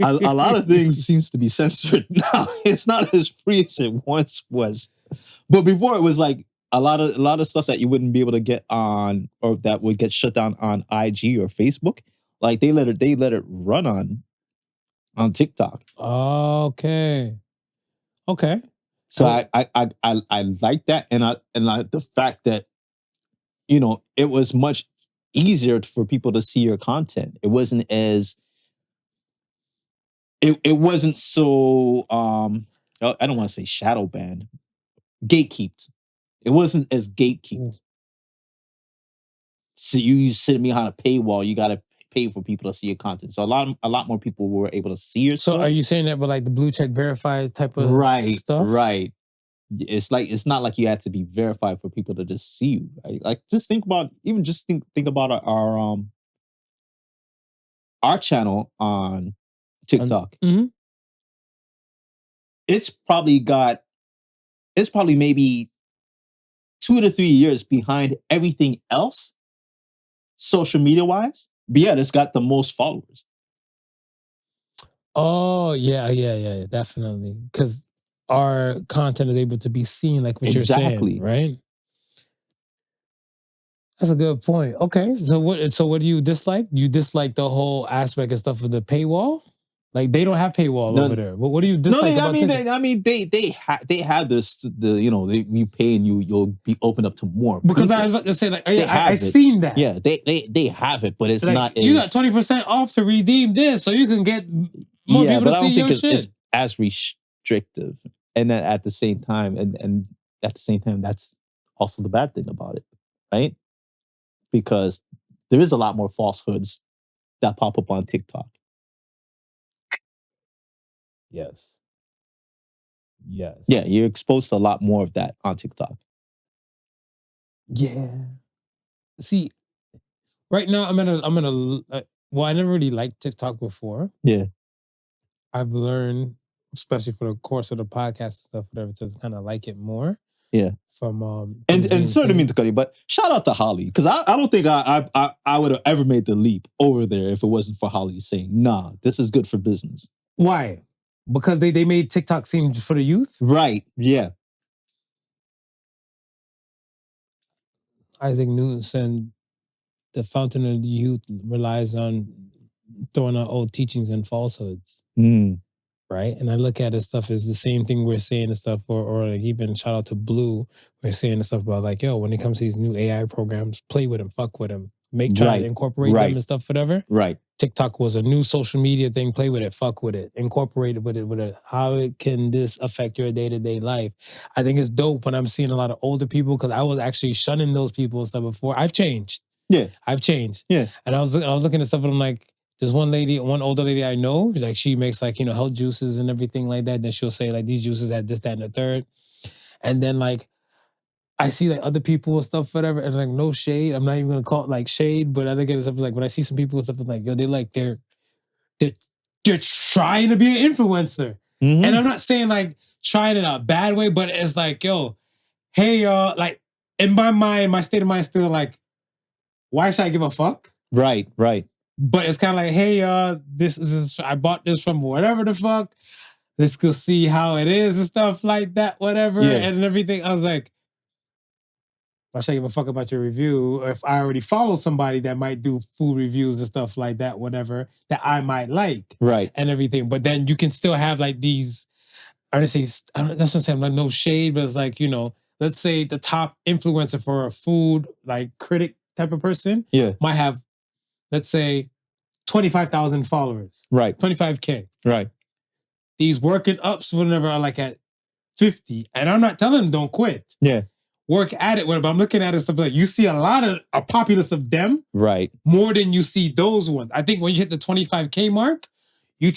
a lot of things seems to be censored now. It's not as free as it once was. But before it was like a lot of stuff that you wouldn't be able to get on, or that would get shut down on IG or Facebook. Like they let it run on TikTok. Okay. So I like that, and I like the fact that, you know, it was much easier for people to see your content. It wasn't so I don't want to say shadow banned, gatekeeped. It wasn't as gatekeeped. So you sit behind a paywall, you gotta pay for people to see your content. So a lot more people were able to see your stuff. So are you saying that with like the blue check verified type of stuff? Right. It's not like you had to be verified for people to just see you. Right? Like just think about our channel on TikTok. It's probably maybe 2 to 3 years behind everything else, social media wise. But yeah, it's got the most followers. Oh yeah, definitely. Because our content is able to be seen, like what you're saying, right? That's a good point. Okay, so what do you dislike? You dislike the whole aspect and stuff of the paywall? Like they don't have paywall over there. What do you dislike? They have this, you pay and you'll be opened up to more. Because people. I was about to say, like, I seen that. Yeah, they have it, but it's like, not. You got 20% off to redeem this, so you can get more people to see your shit. It's as restrictive, and then at the same time, and at the same time, that's also the bad thing about it, right? Because there is a lot more falsehoods that pop up on TikTok. Yes. Yeah, you're exposed to a lot more of that on TikTok. Yeah. See, right now I'm in a well, I never really liked TikTok before. Yeah. I've learned, especially for the course of the podcast stuff, whatever, to kind of like it more. Yeah. From and sorry to mean to cut you, but shout out to Holly, because I don't think I would have ever made the leap over there if it wasn't for Holly saying, "Nah, this is good for business." Why? Because they made TikTok seem just for the youth? Right, yeah. Isaac Newton said the fountain of the youth relies on throwing out old teachings and falsehoods. Right? And I look at this stuff as the same thing we're saying and stuff, or like even shout out to Blue, we're saying the stuff about like, yo, when it comes to these new AI programs, play with them, fuck with them. Try to incorporate them and stuff, whatever. Right. TikTok was a new social media thing. Play with it, fuck with it, incorporate it with it. How can this affect your day-to-day life? I think it's dope when I'm seeing a lot of older people, because I was actually shunning those people and stuff before. I've changed. Yeah. I've changed. Yeah. And I was looking at stuff and I'm like, there's one older lady I know, like she makes like, health juices and everything like that. Then she'll say like these juices had this, that, and the third. And then like, I see like other people and stuff, whatever, and like no shade. I'm not even gonna call it like shade, but I think it's like when I see some people and stuff, I'm like, yo, they're trying to be an influencer. And I'm not saying like trying in a bad way, but it's like, yo, hey y'all, like in my mind, my state of mind is still like, why should I give a fuck? Right. But it's kind of like, hey y'all, I bought this from whatever the fuck. Let's go see how it is and stuff like that, whatever, and everything. I was like, why should I give a fuck about your review if I already follow somebody that might do food reviews and stuff like that, whatever, that I might like, right, and everything. But then you can still have like these, that's what I'm saying, like no shade, but it's like, let's say the top influencer for a food like critic type of person might have, let's say, 25,000 followers. Right. 25K. Right. These working ups, whatever, are like at 50. And I'm not telling them don't quit. Yeah. Work at it, whatever. I'm looking at it, stuff like you see a populace of them. Right. More than you see those ones. I think when you hit the 25K mark, you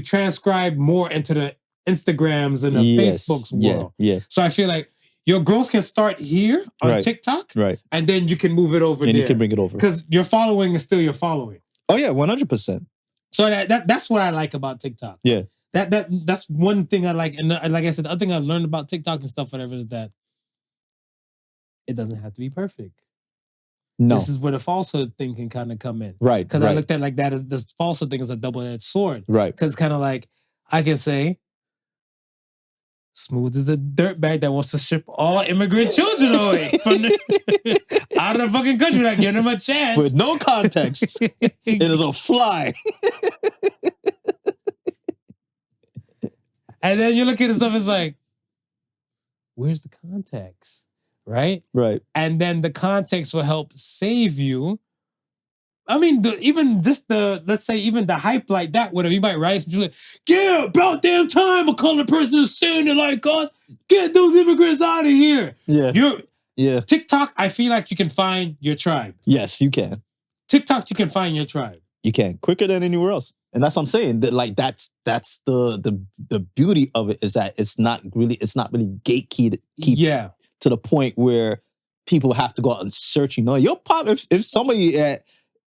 transcribe more into the Instagrams and the Facebook's world. Yeah. So I feel like your growth can start here on TikTok. Right. And then you can move it over there. And you can bring it over. Because your following is still your following. Oh yeah, 100%. So that's what I like about TikTok. Yeah. That's one thing I like. And like I said, the other thing I learned about TikTok and stuff, whatever, is that it doesn't have to be perfect. No. This is where the falsehood thing can kind of come in. Right. Because I looked at it like that as this falsehood thing is a double-edged sword. Right. Because kind of like I can say, Smooth is a dirtbag that wants to ship all immigrant children away from out of the fucking country without giving them a chance. With no context. It'll fly. And then you look at the stuff, it's like, where's the context? Right? Right. And then the context will help save you. I mean, let's say even the hype like that, whatever, you might write something like, yeah, about damn time a colored person is saying it like us. Get those immigrants out of here. Yeah. TikTok, I feel like you can find your tribe. Yes, you can. TikTok, you can find your tribe. You can. Quicker than anywhere else. And that's what I'm saying. That like that's the beauty of it, is that it's not really gatekeep to the point where people have to go out and search. You'll pop if somebody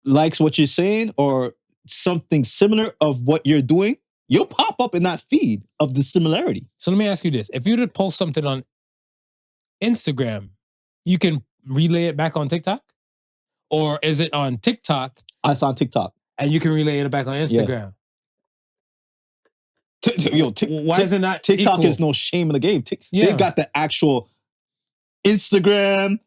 likes what you're saying or something similar of what you're doing, you'll pop up in that feed of the similarity. So let me ask you this. If you were to post something on Instagram, you can relay it back on TikTok? Or is it on TikTok? It's on TikTok. And you can relay it back on Instagram? Why is it not TikTok equal? is no shame in the game. They got the actual Instagram,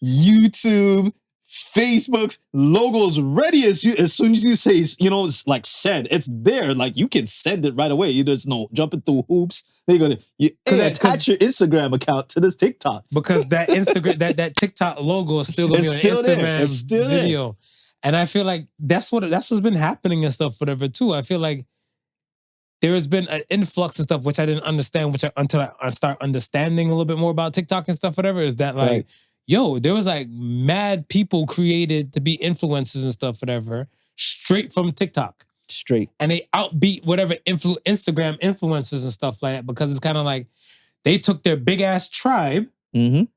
YouTube, Facebook's logos ready as soon as you say, it's like send. It's there. Like you can send it right away. There's no jumping through hoops. They're gonna attach your Instagram account to this TikTok. Because that Instagram, that TikTok logo is still gonna be on Instagram It's still video. There. And I feel like that's what's been happening and stuff, whatever, too. I feel like there has been an influx and stuff, which I didn't understand, until I start understanding a little bit more about TikTok and stuff, whatever, is that like, there was like mad people created to be influencers and stuff, whatever, straight from TikTok. Straight. And they outbeat whatever Instagram influencers and stuff like that, because it's kind of like they took their big ass tribe and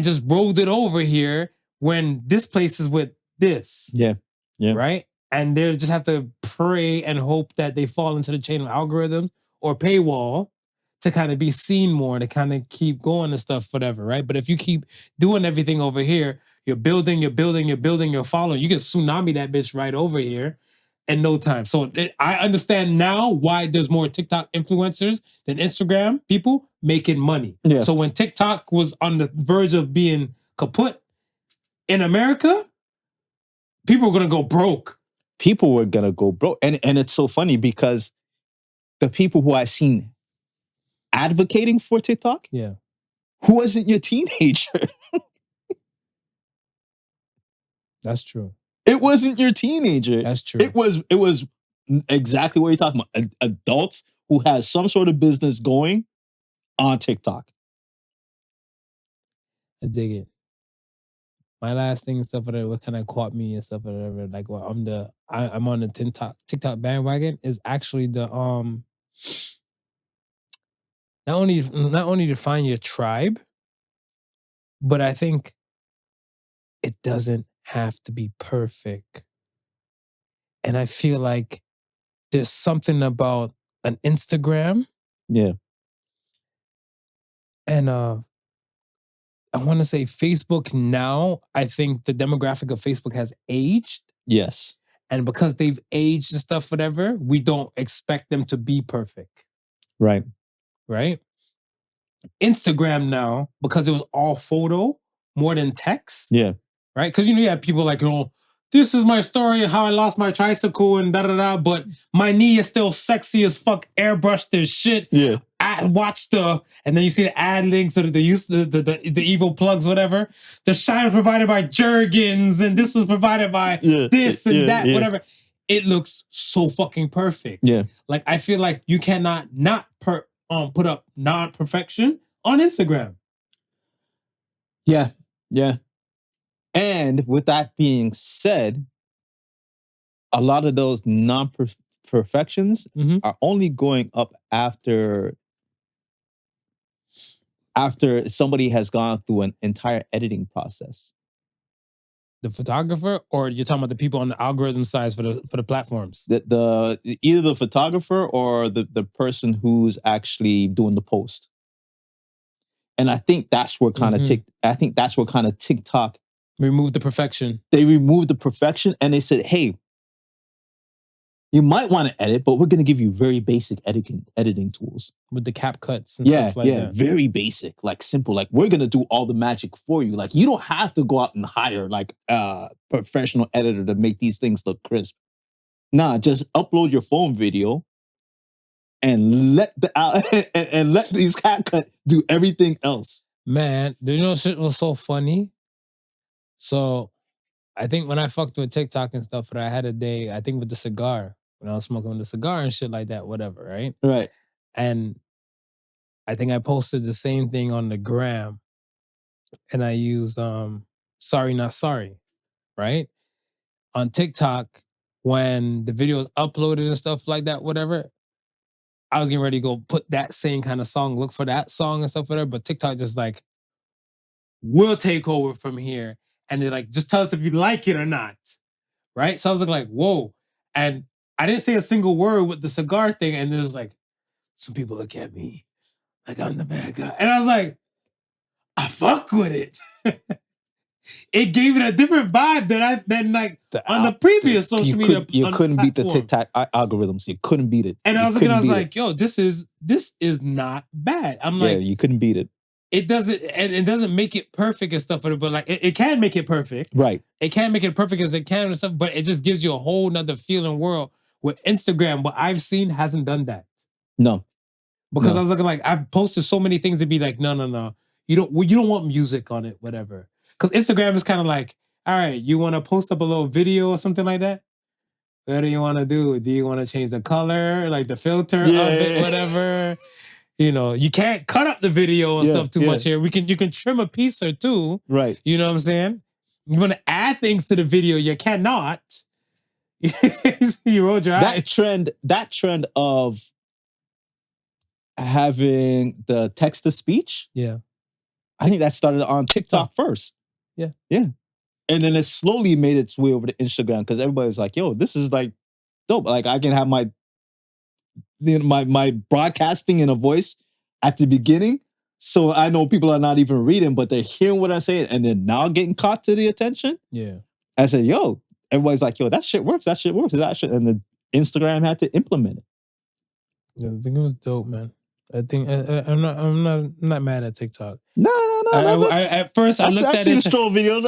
just rolled it over here when this place is with this. Yeah. Right? And they just have to pray and hope that they fall into the chain of algorithms or paywall to kind of be seen more, to kind of keep going and stuff, whatever, right? But if you keep doing everything over here, you're building your following, you can tsunami that bitch right over here in no time. So I understand now why there's more TikTok influencers than Instagram people making money. Yeah. So when TikTok was on the verge of being kaput in America, people were going to go broke. People were going to go broke. And it's so funny because the people who I've seen advocating for TikTok, who wasn't your teenager? That's true. It wasn't your teenager. That's true. It was exactly what you're talking about. Adults who has some sort of business going on TikTok. I dig it. My last thing and stuff, whatever, what kind of caught me and stuff, whatever, like what I'm on the TikTok bandwagon is actually the not only to find your tribe, but I think it doesn't have to be perfect. And I feel like there's something about an Instagram. Yeah. And I want to say Facebook now, I think the demographic of Facebook has aged. Yes. And because they've aged and stuff, whatever, we don't expect them to be perfect. Right. Right? Instagram now, because it was all photo more than text. Yeah. Right? Because, you have people like, this is my story of how I lost my tricycle and da-da-da, but my knee is still sexy as fuck, airbrushed as shit. Yeah. watch the, and then you see the ad links, so that they use the evil plugs, whatever. The shine was provided by Jergens, and this was provided by this and that, whatever. It looks so fucking perfect. Yeah. Like, I feel like you cannot not put up non-perfection on Instagram. Yeah. Yeah. And with that being said, a lot of those non-perfections are only going up after somebody has gone through an entire editing process. The photographer, or you're talking about the people on the algorithm sides for the platforms? The either the photographer or the person who's actually doing the post. And I think that's where kind of TikTok removed the perfection. They removed the perfection, and they said, "Hey, you might want to edit, but we're going to give you very basic editing tools with the cap cuts and stuff like that. Very basic, like simple. Like, we're going to do all the magic for you. Like, you don't have to go out and hire like a professional editor to make these things look crisp. Nah, just upload your phone video and let these cap cut do everything else." Man, you know shit was so funny? So I think when I fucked with TikTok and stuff, I had a day, I think with the cigar, when I was smoking with the cigar and shit like that, whatever, right? Right. And I think I posted the same thing on the gram, and I used sorry not sorry, right? On TikTok, when the video was uploaded and stuff like that, whatever, I was getting ready to go put that same kind of song, look for that song and stuff, whatever, but TikTok just like, we'll take over from here. And they're like, just tell us if you like it or not. Right? So I was like, whoa. And I didn't say a single word with the cigar thing. And there's like, some people look at me like I'm the bad guy. And I was like, I fuck with it. It gave it a different vibe than like on the previous social media. You couldn't beat the TikTok algorithms. You couldn't beat it. And I was like, yo, this is not bad. I'm like, you couldn't beat it. It doesn't make it perfect and stuff, but like it can make it perfect. Right. It can make it perfect as it can and stuff, but it just gives you a whole nother feeling world. With Instagram, what I've seen hasn't done that. No. Because I was looking like, I've posted so many things to be like, no. You don't want music on it, whatever. Because Instagram is kind of like, all right, you want to post up a little video or something like that? What do you want to do? Do you want to change the color, like the filter of it, whatever? You know, you can't cut up the video and stuff too much here. You can trim a piece or two. Right. You know what I'm saying? You want to add things to the video, you cannot. You rolled your eyes. That trend of having the text to speech. Yeah. I think that started on TikTok first. Yeah. Yeah. And then it slowly made its way over to Instagram because everybody's like, yo, this is like dope. Like, I can have my broadcasting in a voice at the beginning. So I know people are not even reading, but they're hearing what I'm saying and they're now getting caught to the attention. Yeah. I said, yo, everybody's like, yo, that shit works. And the Instagram had to implement it. Yeah, I think it was dope, man. I think I'm not mad at TikTok. No. At first, I looked at it. I see the stroll videos.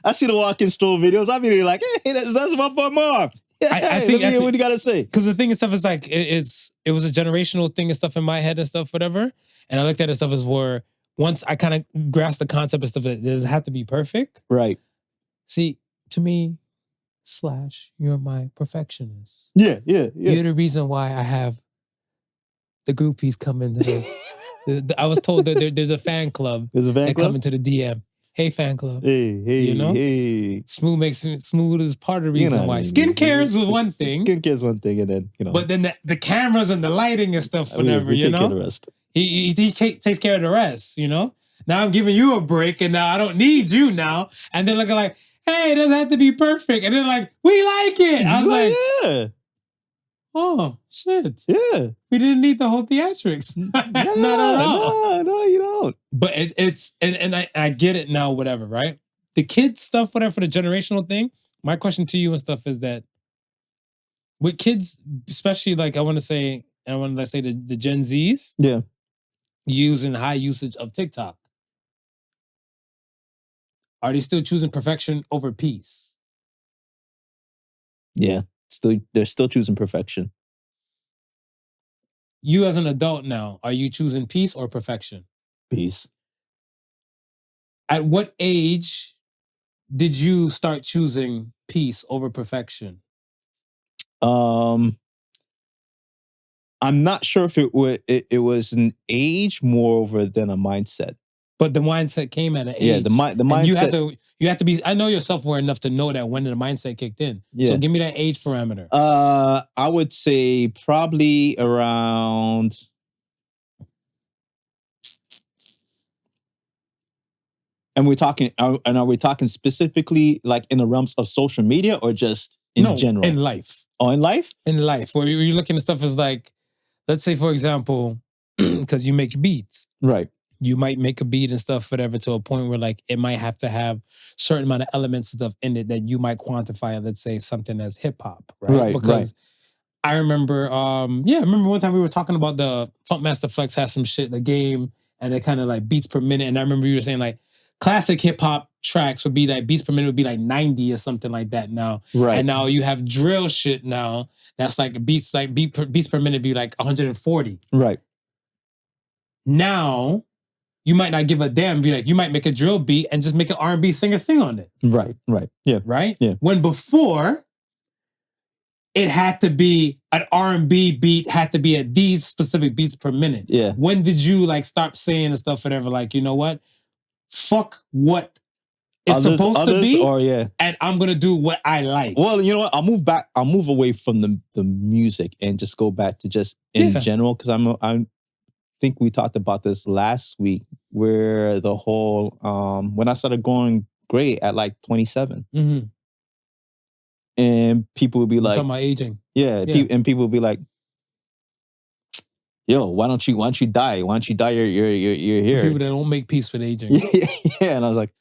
I see the walk-in stroll videos. I'm really like, hey, that's my boy Marv. I think what you gotta say? Because the thing and stuff is like it was a generational thing and stuff in my head and stuff, whatever. And I looked at it stuff as where once I kind of grasped the concept and stuff, it doesn't have to be perfect. Right. See, to me, you're my perfectionist. Yeah. You're the reason why I have the groupies come into I was told that there's a fan club. There's a fan club? Come into the DM. Hey, fan club. Hey, you know? Hey. Smooth is part of the reason why. Skincare is one thing. Skincare is one thing, and then, you know. But then the cameras and the lighting and stuff, whatever, you know? Take care of the rest. He takes care of the rest, you know? Now I'm giving you a break, and now I don't need you now. And they're looking like, hey, it doesn't have to be perfect. And they're like, we like it. I was like, yeah. Oh, shit. Yeah. We didn't need the whole theatrics. Not at all. No, you don't. But it's I get it now, whatever, right? The kids stuff, whatever, for the generational thing, my question to you and stuff is that with kids, especially like I want to say the Gen Zs, using high usage of TikTok. Are they still choosing perfection over peace? Yeah. They're still choosing perfection. You as an adult now, are you choosing peace or perfection? Peace. At what age did you start choosing peace over perfection? I'm not sure if it was an age moreover than a mindset. But the mindset came at an age. Yeah, the mindset. And you have to be. I know you're self-aware enough to know that when the mindset kicked in. Yeah. So give me that age parameter. I would say probably around. And are we talking specifically like in the realms of social media or just in general? In life. Oh, in life? In life, where you're looking at stuff as like, let's say for example, because you make beats. Right. You might make a beat and stuff, whatever, to a point where like it might have to have certain amount of elements and stuff in it that you might quantify, let's say something as hip hop, right? Because I remember, I remember one time we were talking about the Funkmaster Flex has some shit, the game, and it kind of like beats per minute. And I remember you were saying like classic hip hop tracks would be like beats per minute would be like 90 or something like that now. Right. And now you have drill shit now that's like beats per minute be like 140. Right. Now you might not give a damn. Be like, you might make a drill beat and just make an R&B singer sing on it. Right. Yeah. Right? Yeah. When before, it had to be an R&B beat, had to be at these specific beats per minute. Yeah. When did you like stop saying and stuff, whatever, like, you know what? Fuck what it's supposed to be, and I'm going to do what I like. Well, you know what? I'll move away from the music and just go back to just in general, because I think we talked about this last week, where the whole when I started going gray at like 27, and people would be like, talking about aging, and people would be like, "Yo, why don't you die? Why don't you die? You're here." People that don't make peace with aging. Yeah, and I was like,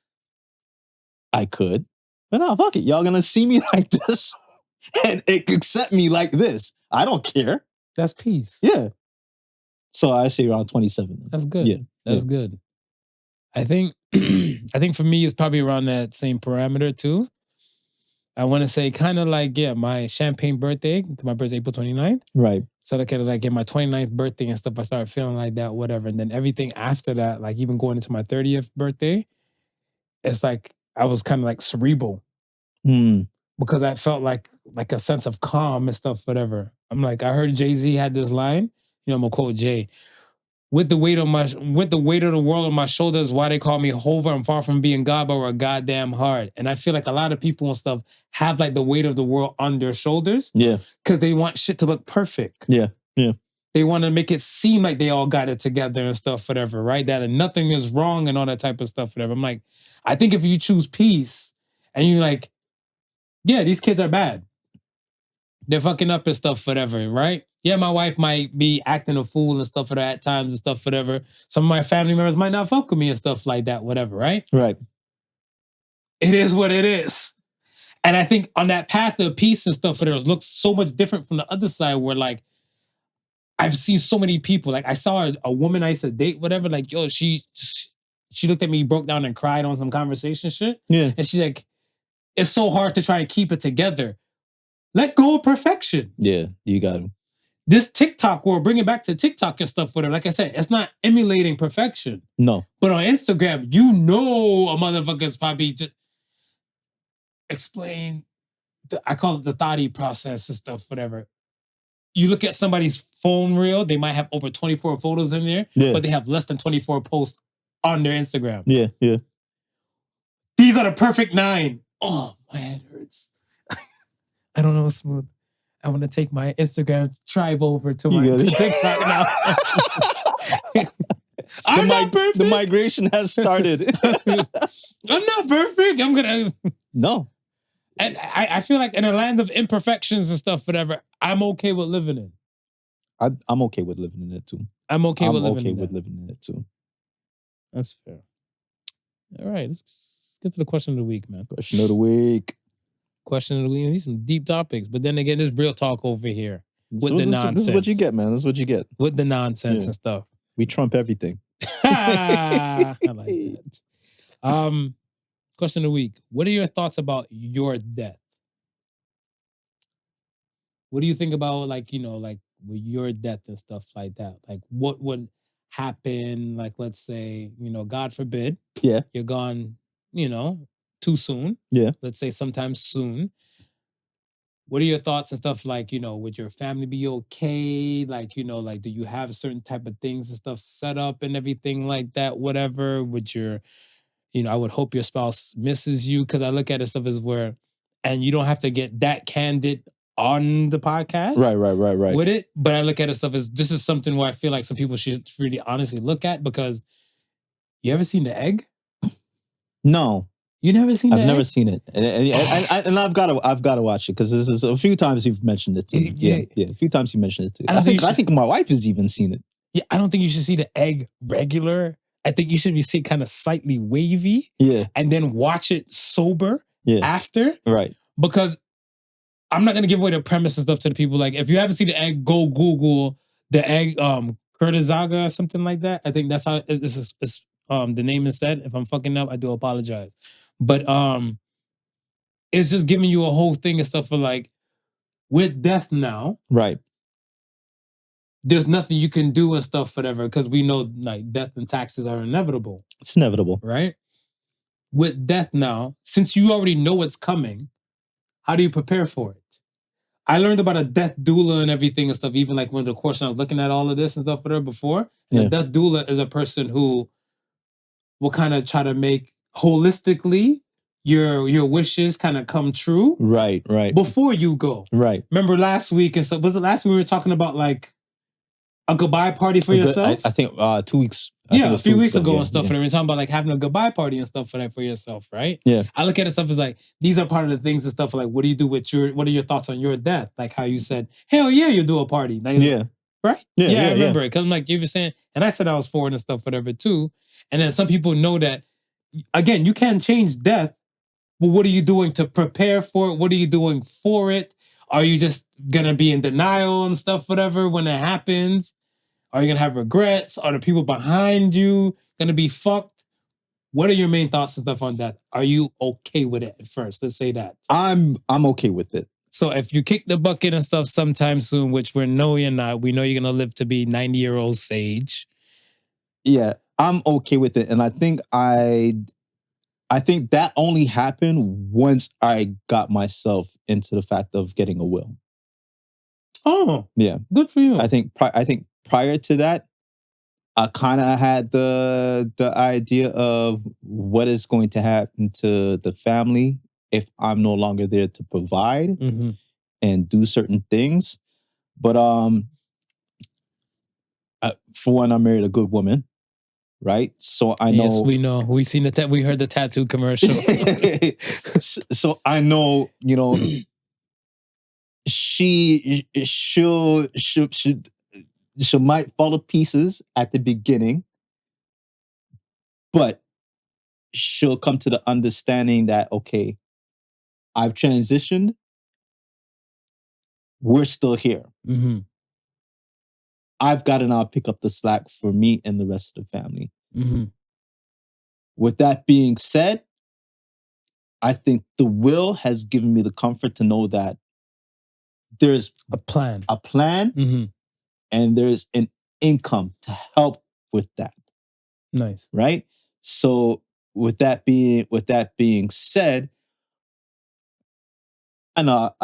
I could, but no, fuck it. Y'all gonna see me like this and accept me like this. I don't care. That's peace. Yeah. So I say around 27. That's good. Yeah. That's good. I think for me it's probably around that same parameter too. I want to say kind of like, my champagne birthday, my birthday's April 29th. Right. So like my 29th birthday and stuff, I started feeling like that, whatever. And then everything after that, like even going into my 30th birthday, it's like I was kind of like cerebral. Because I felt like a sense of calm and stuff, whatever. I'm like, I heard Jay-Z had this line, I'm gonna quote Jay. With the weight of the world on my shoulders, why they call me Hover, I'm far from being God, but we're goddamn hard. And I feel like a lot of people and stuff have like the weight of the world on their shoulders. Yeah. Because they want shit to look perfect. Yeah. Yeah. They want to make it seem like they all got it together and stuff, whatever, right? That nothing is wrong and all that type of stuff, whatever. I'm like, I think if you choose peace and you're like, yeah, these kids are bad. They're fucking up and stuff, whatever, right? Yeah, my wife might be acting a fool and stuff at times and stuff, whatever. Some of my family members might not fuck with me and stuff like that, whatever, right? Right. It is what it is. And I think on that path of peace and stuff, whatever, looks so much different from the other side where like, I've seen so many people. Like I saw a woman I used to date, whatever, like, yo, she looked at me, broke down and cried on some conversation shit. Yeah. And she's like, it's so hard to try and keep it together. Let go of perfection. Yeah, you got it. This TikTok world, bring it back to TikTok and stuff with her. Like I said, it's not emulating perfection. No. But on Instagram, a motherfucker's probably just explain, I call it the thoughty process and stuff, whatever. You look at somebody's phone reel, they might have over 24 photos in there, but they have less than 24 posts on their Instagram. Yeah, yeah. These are the perfect 9. Oh, my head hurts. I don't know, Smooth. I want to take my Instagram tribe over to TikTok now. I'm not perfect. The migration has started. I'm not perfect. I'm going to... No. And I feel like in a land of imperfections and stuff, whatever, I'm okay with living in. I'm okay with living in it too. I'm okay with living in it too. That's fair. All right, let's get to the question of the week, man. Question of the week. Question of the week. These are some deep topics, but then again, there's real talk over here with the nonsense. This is what you get, man. This is what you get. With the nonsense and stuff. We trump everything. I like that. Question of the week. What are your thoughts about your death? What do you think about, like, with your death and stuff like that? Like what would happen? Like, let's say, God forbid, Yeah. you're gone, too soon. Yeah. Let's say sometime soon. What are your thoughts and stuff like, would your family be okay? Like, like, do you have certain type of things and stuff set up and everything like that? Whatever. Would your, I would hope your spouse misses you, because I look at it stuff as where, and you don't have to get that candid on the podcast. Right. With it. But I look at it stuff as this is something where I feel like some people should really honestly look at, because you ever seen the egg? No. You never seen I've the never egg? seen it, and I've got to watch it, because this is a few times you've mentioned it to me. Yeah, a few times you mentioned it to me. I think my wife has even seen it. Yeah, I don't think you should see the egg regular. I think you should be see kind of slightly wavy. Yeah, and then watch it sober. Yeah, after. Right. Because I'm not gonna give away the premise and stuff to the people. Like, if you haven't seen the egg, go Google the egg, Kurtazaga or something like that. I think that's how it's the name is said. If I'm fucking up, I do apologize. But it's just giving you a whole thing and stuff for like, with death now, Right. there's nothing you can do and stuff, whatever, because we know like death and taxes are inevitable. It's inevitable. Right? With death now, since you already know what's coming, how do you prepare for it? I learned about a death doula and everything and stuff, even like when the course I was looking at all of this and stuff with her before. And Yeah. a death doula is a person who will kind of try to make holistically your wishes kind of come true. Right. Before you go. Right. Remember last week and stuff? Was it last week we were talking about like a goodbye party for yourself? I think 2 weeks. A few weeks ago and stuff. Yeah. And we were talking about like having a goodbye party and stuff for that for yourself, right? Yeah. I look at it stuff as like, these are part of the things and stuff like, what do you do with what are your thoughts on your death? Like how you said, hell yeah, you do a party. Like, Yeah. Right? Yeah, I remember it. Cause I'm like, you were saying, and I said I was for it and stuff, whatever too. And then some people know that, again, you can't change death, but what are you doing to prepare for it? What are you doing for it? Are you just gonna be in denial and stuff, whatever, when it happens? Are you gonna have regrets? Are the people behind you gonna be fucked? What are your main thoughts and stuff on that? Are you okay with it at first? Let's say that. I'm okay with it. So if you kick the bucket and stuff sometime soon, which we know you're not, we know you're gonna live to be 90-year-old sage. Yeah, I'm okay with it. And I think that only happened once I got myself into the fact of getting a will. Oh, yeah, good for you. I think prior to that, I kind of had the idea of what is going to happen to the family if I'm no longer there to provide and do certain things. But for one, I married a good woman, right? So I know. Yes, we know. We seen that. We heard the tattoo commercial. So I know, she might fall to pieces at the beginning, but she'll come to the understanding that, okay, I've transitioned. We're still here. I've got to now pick up the slack for me and the rest of the family. With that being said, I think the will has given me the comfort to know that there's a plan, and there's an income to help with that. Nice. Right? So with that being said, I know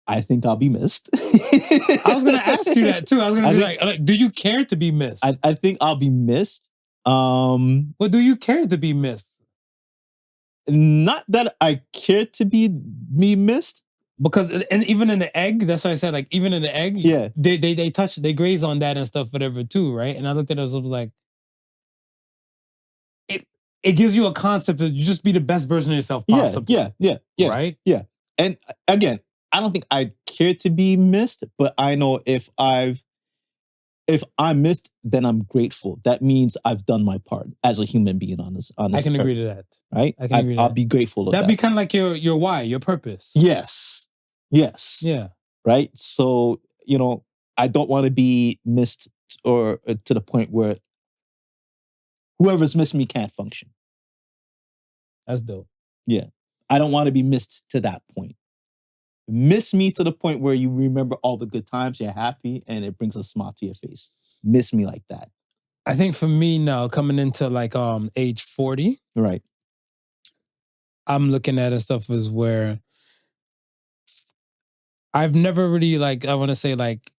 I think I'll be missed. I was gonna ask you that too. I was gonna be like, do you care to be missed? I think I'll be missed. Well, do you care to be missed? Not that I care to be missed. Because and even in the egg, that's why I said, like, even in the egg, yeah, they graze on that and stuff, whatever, too, right? And I looked at it, I was like, it gives you a concept of you just be the best version of yourself possible. Yeah. Right? Yeah. And again, I don't think I care to be missed, but I know if I'm missed, then I'm grateful. That means I've done my part as a human being on this. I can agree to that. Right? I'll be grateful of that. That'd be kind of like your why, your purpose. Yes. Yeah. Right? So, I don't want to be missed or to the point where whoever's missing me can't function. That's dope. Yeah. I don't want to be missed to that point. Miss me to the point where you remember all the good times, you're happy, and it brings a smile to your face. Miss me like that. I think for me now, coming into like age 40, Right. I'm looking at it stuff as where I've never really like, I want to say like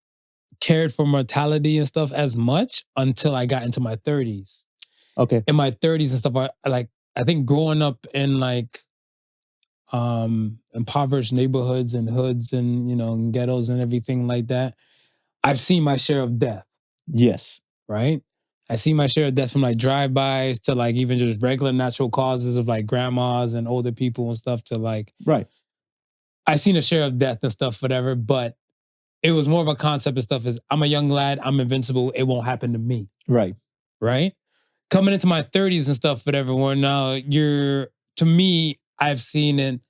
cared for mortality and stuff as much until I got into my 30s. Okay. In my 30s and stuff, I think growing up in like impoverished neighborhoods and hoods and, you know, ghettos and everything like that, I've seen my share of death. Yes. Right? I see my share of death from like drive-bys to like even just regular natural causes of like grandmas and older people and stuff to like, Right. I seen a share of death and stuff, whatever, but it was more of a concept of stuff is I'm a young lad, I'm invincible, it won't happen to me. Right. Right? Coming into my 30s and stuff, whatever, where now to me, I've seen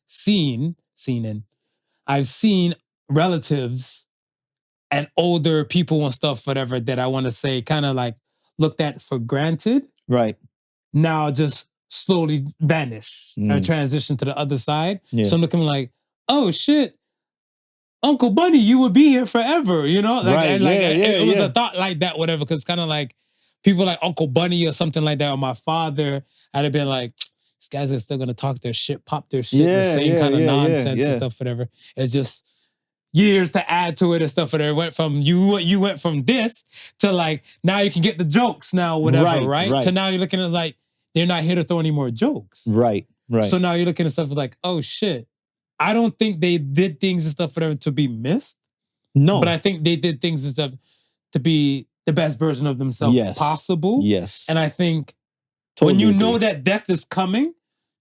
relatives and older people and stuff, whatever, that I want to say kind of like looked at for granted. Right. Now just slowly vanish or transition to the other side. Yeah. So I'm looking like, oh shit, Uncle Bunny, you would be here forever, you know? Like, Right. and like Yeah, it was yeah. a thought like that, whatever, because kind of like people like Uncle Bunny or something like that, or my father, I'd have been like, these guys are still gonna talk their shit, pop their shit, the same kind of nonsense and stuff, whatever. It's just years to add to it and stuff, whatever. It went from you went from this to like now you can get the jokes now, whatever, right? To now you're looking at like they're not here to throw any more jokes. Right. Right. So now you're looking at stuff like, oh shit. I don't think they did things and stuff whatever to be missed. No. But I think they did things and stuff to be the best version of themselves possible. Yes. And I think Totally when you agree. know that death is coming,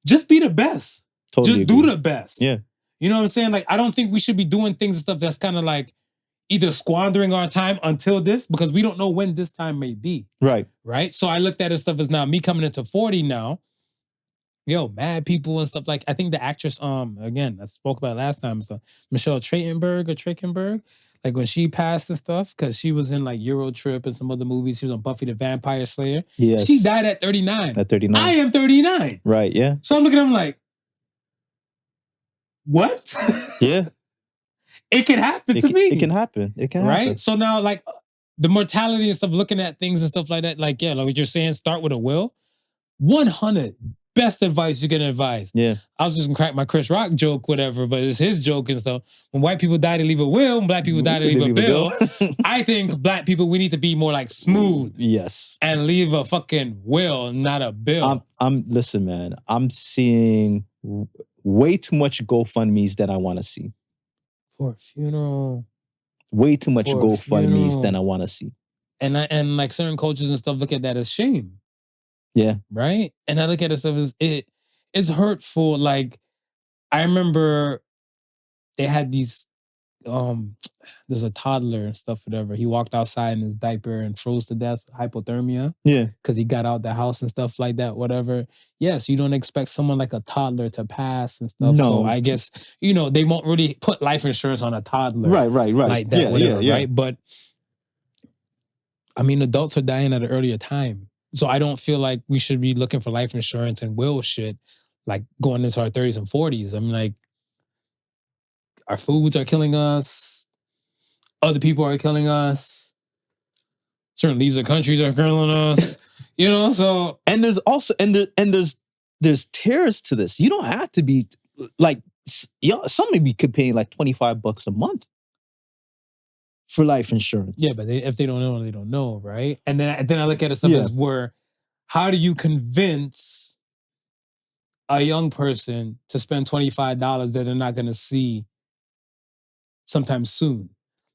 just be the best. Totally just agree. do the best. Yeah. You know what I'm saying? Like, I don't think we should be doing things and stuff that's kind of like either squandering our time until this, because we don't know when this time may be. Right. Right? So I looked at it stuff as now me coming into 40 now. Yo, mad people and stuff. Like, I think the actress, again, I spoke about it last time and stuff, Michelle Trachtenberg, like when she passed and stuff, because she was in like Euro Trip and some other movies. She was on Buffy the Vampire Slayer. Yes. She died at 39. At 39. I am 39. Right. Yeah. So I'm looking at them like, what? Yeah. It can happen to me. It can happen. It can happen. Right? So now, like, the mortality and stuff, looking at things and stuff like that, like, yeah, like what you're saying, start with a will. 100. Best advice you can advise. Yeah. I was just gonna crack my Chris Rock joke, whatever, but it's his joke and stuff. When white people die, they leave a will. When black people die, they leave a bill. I think black people, we need to be more like smooth. Yes. And leave a fucking will, not a bill. Listen, man, I'm seeing way too much GoFundMes that I want to see. For a funeral. Way too much GoFundMes than I want to see. And like certain cultures and stuff look at that as shame. Yeah. Right? And I look at it stuff as it's hurtful. Like, I remember they had these, there's a toddler and stuff, whatever. He walked outside in his diaper and froze to death, hypothermia. Yeah. Because he got out the house and stuff like that, whatever. Yes, you don't expect someone like a toddler to pass and stuff. No. So I guess, you know, they won't really put life insurance on a toddler. Right. Like that, yeah, whatever, yeah. right? But, I mean, adults are dying at an earlier time. So I don't feel like we should be looking for life insurance and will shit, like going into our 30s and 40s. I mean, like, our foods are killing us. Other people are killing us. Certain leaves of countries are killing us. You know, so. And there's also, there's tiers to this. You don't have to be, like, some maybe could pay like $25 a month for life insurance. Yeah, but if they don't know, they don't know, right? And then I look at it stuff as where, how do you convince a young person to spend $25 that they're not going to see sometime soon?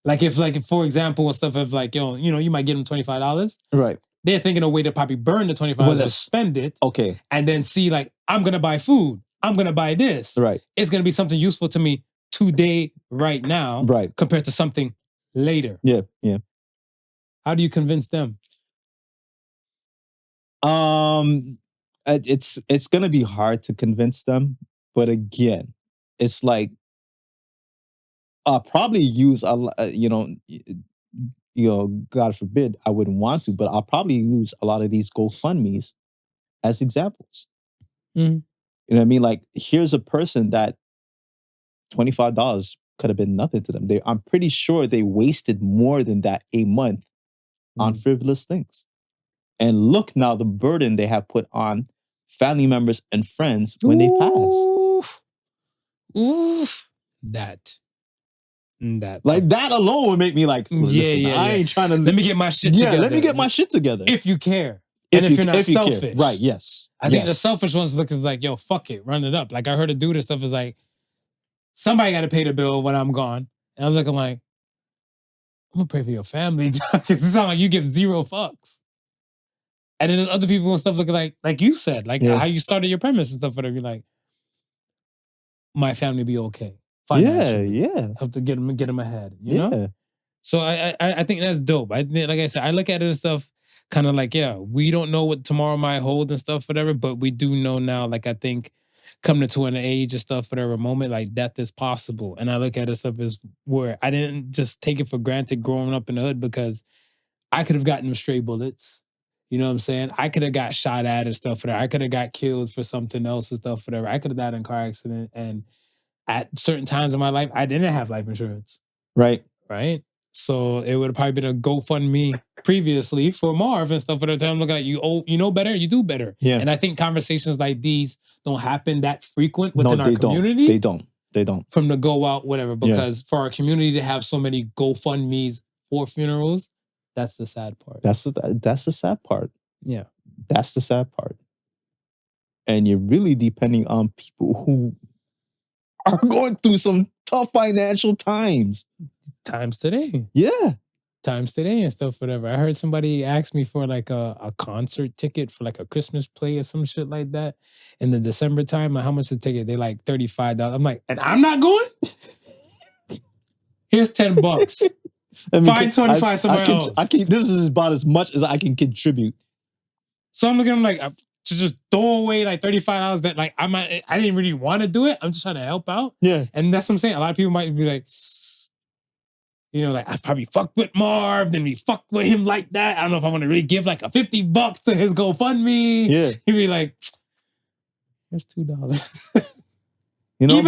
Like if for example, stuff of like, yo, you know, you might give them $25. Right. They're thinking a way to probably burn the $25 or spend it. Okay. And then see like, I'm going to buy food. I'm going to buy this. Right. It's going to be something useful to me today, right now. Right. Compared to something later. Yeah. Yeah. How do you convince them? It's gonna be hard to convince them, but again, it's like I'll probably use a God forbid I wouldn't want to, but I'll probably use a lot of these GoFundMes as examples. Mm-hmm. You know what I mean? Like, here's a person that $25 could have been nothing to them. I'm pretty sure they wasted more than that a month on frivolous things. And look now the burden they have put on family members and friends when they pass. Oof. That. Like that alone would make me like, listen, I ain't trying to... Let me get my shit together. Let me get my shit together. If you care. If you're not selfish. Care. Right, yes. I think the selfish ones look is like, yo, fuck it, run it up. Like I heard a dude and stuff is like, somebody got to pay the bill when I'm gone. And I was looking like, I'm going to pray for your family. Because it sounds like you give zero fucks. And then there's other people and stuff looking like you said, like how you started your premise and stuff, whatever. You're like, my family be okay. Financially. Yeah. Help to get them ahead, you know? So I think that's dope. Like I said, I look at it and stuff kind of like, we don't know what tomorrow might hold and stuff, whatever, but we do know now, like I think coming to an age and stuff, whatever moment, like death is possible. And I look at it stuff as where I didn't just take it for granted growing up in the hood because I could have gotten them stray bullets. You know what I'm saying? I could have got shot at and stuff, whatever. I could have got killed for something else and stuff, whatever. I could have died in a car accident. And at certain times in my life, I didn't have life insurance. Right. So it would have probably been a GoFundMe previously for Marv and stuff. At the time, I'm looking at you know better, you do better. Yeah. And I think conversations like these don't happen that frequent within our community. They don't. From the go out, whatever. Because for our community to have so many GoFundMes for funerals, that's the sad part. That's the sad part. Yeah. That's the sad part. And you're really depending on people who are going through some tough financial times. Times today. Yeah. Times today and stuff, whatever. I heard somebody ask me for like a concert ticket for like a Christmas play or some shit like that in the December time. Like, how much the ticket? They like $35. I'm like, and I'm not going? Here's $10. $5.25 somewhere else. This is about as much as I can contribute. So I'm looking at them like to just throw away like $35 that like I didn't really want to do it. I'm just trying to help out. Yeah. And that's what I'm saying. A lot of people might be like, you know, like I probably fucked with Marv, then we fucked with him like that. I don't know if I want to really give like a $50 to his GoFundMe. Yeah. He'd be like, here's $2. You know,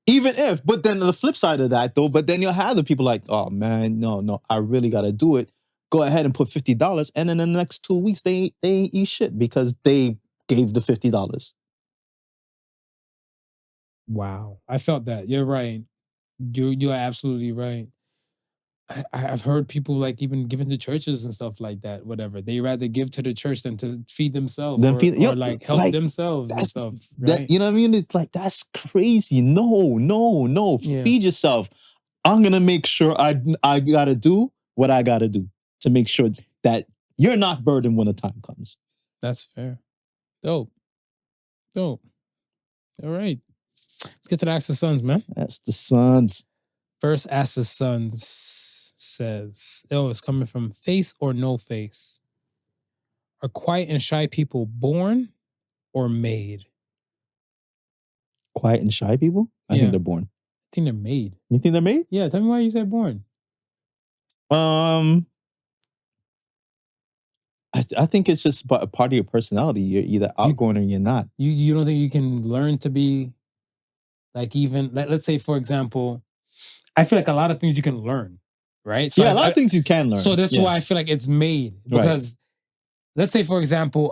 Even if, but then the flip side of that though, but then you'll have the people like, oh man, no, I really got to do it. Go ahead and put $50. And then in the next 2 weeks, they ain't eat shit because they gave the $50. Wow. I felt that. You're right. You're absolutely right. I've heard people like even giving to churches and stuff like that, whatever. They rather give to the church than to feed themselves or like help themselves and stuff. Right? You know what I mean? It's like, that's crazy. No. Yeah. Feed yourself. I'm going to make sure I got to do what I got to do to make sure that you're not burdened when the time comes. That's fair. Dope. All right. Let's get to the Ask the Sons, man. Ask the Sons. First Ask the Sons says, it's coming from Faceornoface. Are quiet and shy people born or made? Quiet and shy people? I think they're born. I think they're made. You think they're made? Yeah, tell me why you said born. I think it's just a part of your personality. You're either outgoing or you're not. You don't think you can learn to be like even, let's say, for example, I feel like a lot of things you can learn, right? So a lot of things you can learn. So that's why I feel like it's made. Because let's say, for example,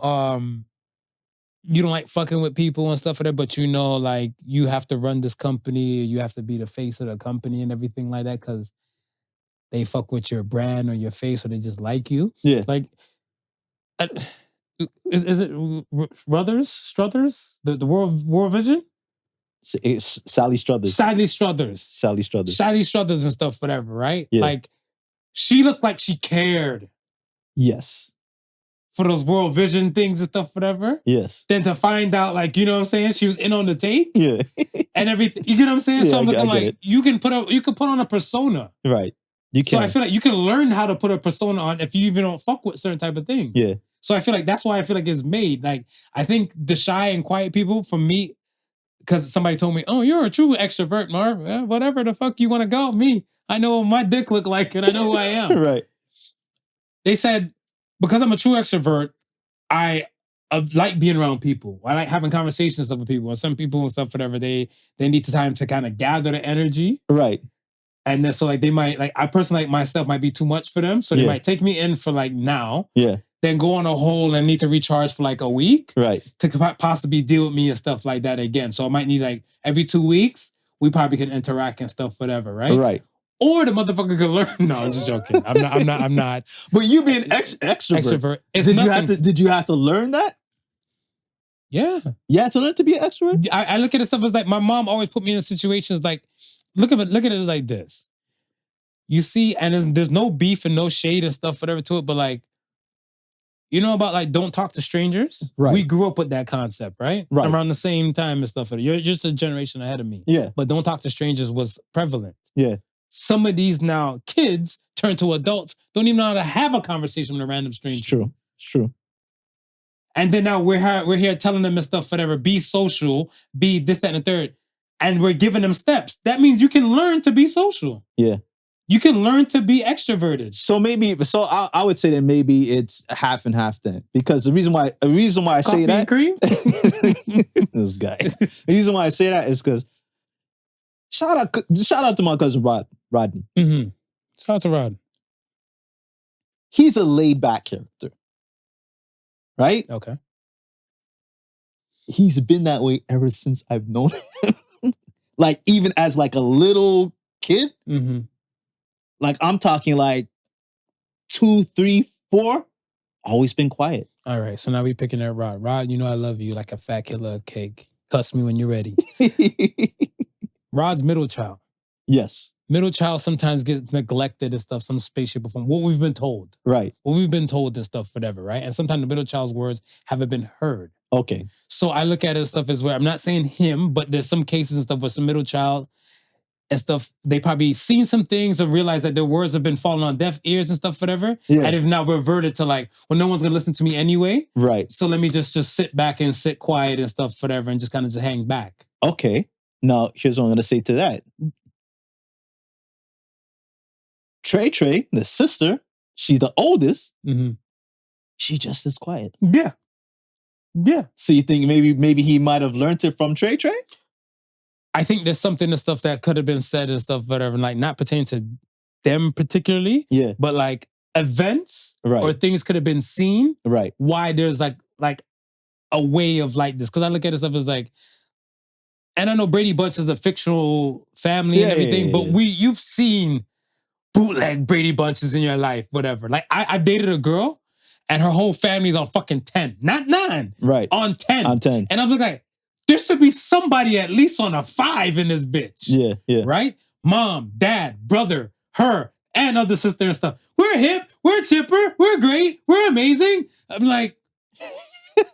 you don't like fucking with people and stuff like that, but you know, like you have to run this company, you have to be the face of the company and everything like that because they fuck with your brand or your face or they just like you. Yeah. Like, is it Struthers? The World Vision? Sally Struthers. Sally Struthers and stuff, whatever, right? Yeah. Like, she looked like she cared. Yes. For those World Vision things and stuff, whatever. Yes. Then to find out, like, you know what I'm saying? She was in on the tape. Yeah. And everything. You get what I'm saying? Yeah, so I'm looking like, it. you can put on a persona. Right. You can. So I feel like you can learn how to put a persona on if you even don't fuck with certain type of things. Yeah. So I feel like that's why I feel like it's made. Like, I think the shy and quiet people, for me, because somebody told me, oh, you're a true extrovert, Marv. Whatever the fuck you want to go. Me, I know what my dick look like and I know who I am. Right. They said, because I'm a true extrovert, I like being around people. I like having conversations and stuff with people. And some people and stuff, whatever, they need the time to kind of gather the energy. Right. And then so like they might, like I personally, like myself, might be too much for them. So they might take me in for like now. Yeah. Then go on a hole and need to recharge for like a week. Right. To possibly deal with me and stuff like that again. So I might need like every 2 weeks, we probably can interact and stuff, whatever, right? Right. Or the motherfucker could learn. No, I'm just joking. I'm not. But you being extrovert. Did you have to learn that? Yeah. You had to learn to be an extrovert? I look at it stuff as like my mom always put me in situations like, look at it like this. You see, and there's no beef and no shade and stuff, whatever to it, but like, you know about like don't talk to strangers? Right. We grew up with that concept, right? Right. Around the same time and stuff. You're just a generation ahead of me. Yeah. But don't talk to strangers was prevalent. Yeah. Some of these now kids turn to adults, don't even know how to have a conversation with a random stranger. It's true. It's true. And then now we're here telling them and stuff, whatever, be social, be this, that, and the third. And we're giving them steps. That means you can learn to be social. Yeah. You can learn to be extroverted. So I would say that maybe it's half and half then. Because the reason why I say that. Coffee and cream? This guy. The reason why I say that is because shout out to my cousin Rodney. Mm-hmm. Shout out to Rod. He's a laid back character. Right? Okay. He's been that way ever since I've known him. Like even as like a little kid. Mm-hmm. Like I'm talking like 2, 3, 4. Always been quiet. All right. So now we picking at Rod. Rod, you know I love you like a fat killer of cake. Cuss me when you're ready. Rod's middle child. Yes. Middle child sometimes gets neglected and stuff, some spaceship from what we've been told. Right. What we've been told and stuff, whatever, right? And sometimes the middle child's words haven't been heard. Okay. So I look at it and stuff as well. I'm not saying him, but there's some cases and stuff with some middle child and stuff. They probably seen some things and realized that their words have been falling on deaf ears and stuff, whatever. Yeah. And have now reverted to like, well, no one's gonna listen to me anyway. Right. So let me just sit back and sit quiet and stuff, whatever, and just kind of just hang back. Okay. Now, here's what I'm gonna say to that. Trey, the sister, she's the oldest. Mm-hmm. She just is quiet. Yeah. Yeah. So you think maybe he might have learned it from Trey? I think there's something and stuff that could have been said and stuff, whatever, like not pertaining to them particularly. Yeah. But like events right. or things could have been seen. Right. Why there's like a way of like this. Because I look at it stuff as like, and I know Brady Bunch is a fictional family and everything, but you've seen bootleg Brady Bunches in your life, whatever. Like I dated a girl and her whole family's on fucking 10, not 9. Right. On 10. On 10. And I'm like, there should be somebody at least on a 5 in this bitch. Yeah, yeah. Right? Mom, dad, brother, her, and other sister and stuff. We're hip, we're chipper, we're great, we're amazing. I'm like, turn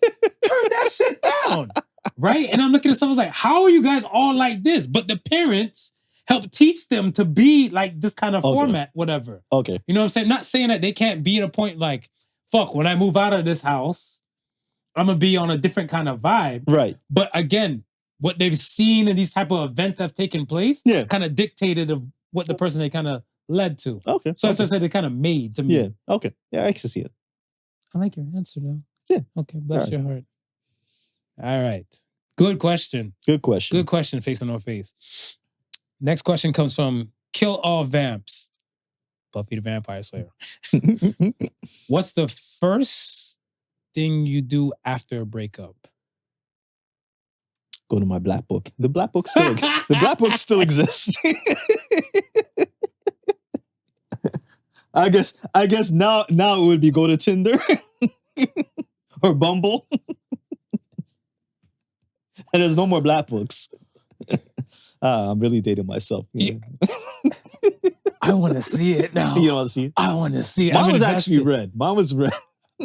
that shit down. Right? And I'm looking at stuff, I was like, how are you guys all like this? But the parents help teach them to be like this kind of format, whatever. Okay. You know what I'm saying? Not saying that they can't be at a point like, fuck, when I move out of this house, I'm going to be on a different kind of vibe. Right. But again, what they've seen and these type of events that have taken place kind of dictated of what the person they kind of led to. Okay. So as I said, they kind of made to me. Yeah. Okay. Yeah, I can see it. I like your answer though. Yeah. Okay. Bless your heart. All right. Good question. Good question. Good question, Faceornoface. Next question comes from KillAllVamps. Buffy the Vampire Slayer. What's the first thing you do after a breakup? Go to my black book. The black book still exists. I guess now it would be go to Tinder or Bumble. And there's no more black books. I'm really dating myself. Yeah. I want to see it now. You want to see it? I want to see it. Mine was actually red. Mine was red.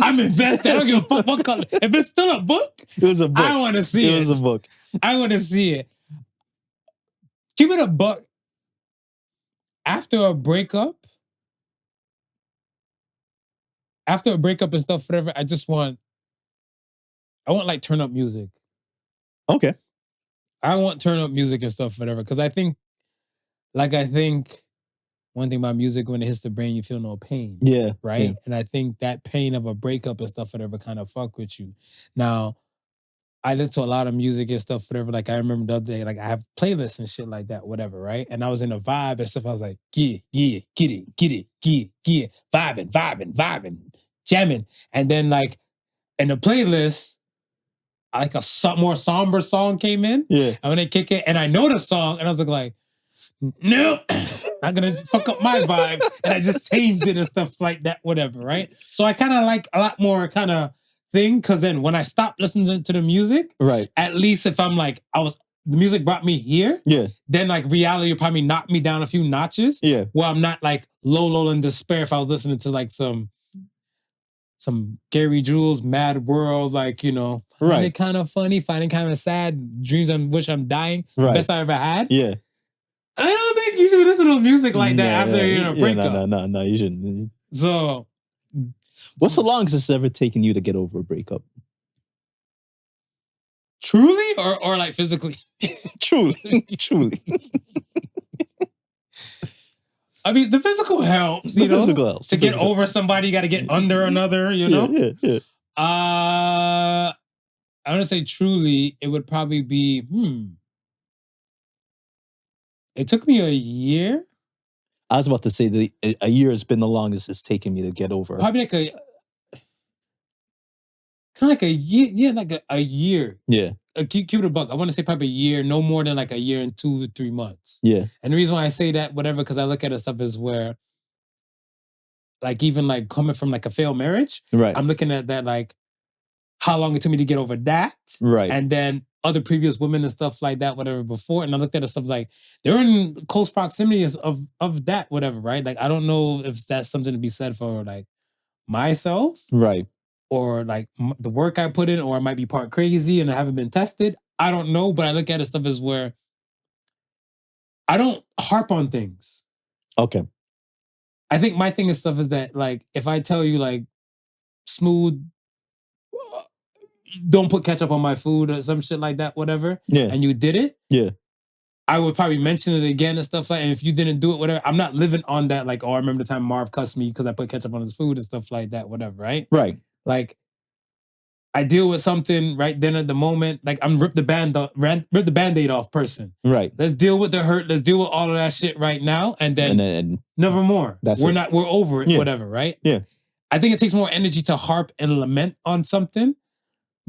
I'm invested. I don't give a fuck what color. If it's still a book, it was a book. I want to see it. It was a book. I want to see it. Give it a buck. After a breakup and stuff, whatever, I want like turn up music. Okay. I want turn up music and stuff, whatever, because I think one thing about music, when it hits the brain, you feel no pain. Yeah. Right? Yeah. And I think that pain of a breakup and stuff, whatever, kind of fuck with you. Now, I listen to a lot of music and stuff, whatever. Like I remember the other day, like I have playlists and shit like that, whatever, right? And I was in a vibe and stuff. I was like, yeah, get it, vibing, jamming. And then like in the playlist, like a more somber song came in. Yeah. And when they kick it, and I know the song, and I was like, nope, not gonna fuck up my vibe. And I just changed it and stuff like that, whatever, right? So I kind of like a lot more kind of thing, because then when I stop listening to the music, right, at least if I'm like, the music brought me here, yeah, then like reality will probably knock me down a few notches, yeah, where I'm not like low in despair if I was listening to like some Gary Jules, Mad World, like, you know, find it kind of funny, finding kind of sad, dreams I wish I'm dying, best I ever had. Yeah. I don't think you should listen to music like that after you're in a breakup. No, you shouldn't. So, what's the longest it's ever taken you to get over a breakup? Truly or like physically? Truly. I mean, the physical helps, you know? To get over somebody, you got to get under another, you know? Yeah. I want to say truly, it would probably be, it took me a year. I was about to say a year has been the longest it's taken me to get over. Probably like kind of like a year. Yeah, like a year. Yeah. Keep it a buck. I want to say probably a year, no more than like a year and 2 to 3 months. Yeah. And the reason why I say that, whatever, because I look at it stuff is where, like, even like coming from like a failed marriage, right? I'm looking at that like how long it took me to get over that, right? And then other previous women and stuff like that, whatever before, and I looked at it stuff like they're in close proximity of that, whatever, right? Like I don't know if that's something to be said for like myself, right? Or like the work I put in, or I might be part crazy and I haven't been tested. I don't know, but I look at it stuff as where I don't harp on things. Okay. I think my thing is stuff is that like if I tell you like smooth, don't put ketchup on my food or some shit like that, whatever. Yeah. And you did it. Yeah. I would probably mention it again and stuff like that. And if you didn't do it, whatever, I'm not living on that like, oh, I remember the time Marv cussed me because I put ketchup on his food and stuff like that, whatever, right? Right. Like I deal with something right then at the moment. Like I'm rip the Band-Aid off person. Right. Let's deal with the hurt. Let's deal with all of that shit right now. And then never more. We're over it, whatever, right? Yeah. I think it takes more energy to harp and lament on something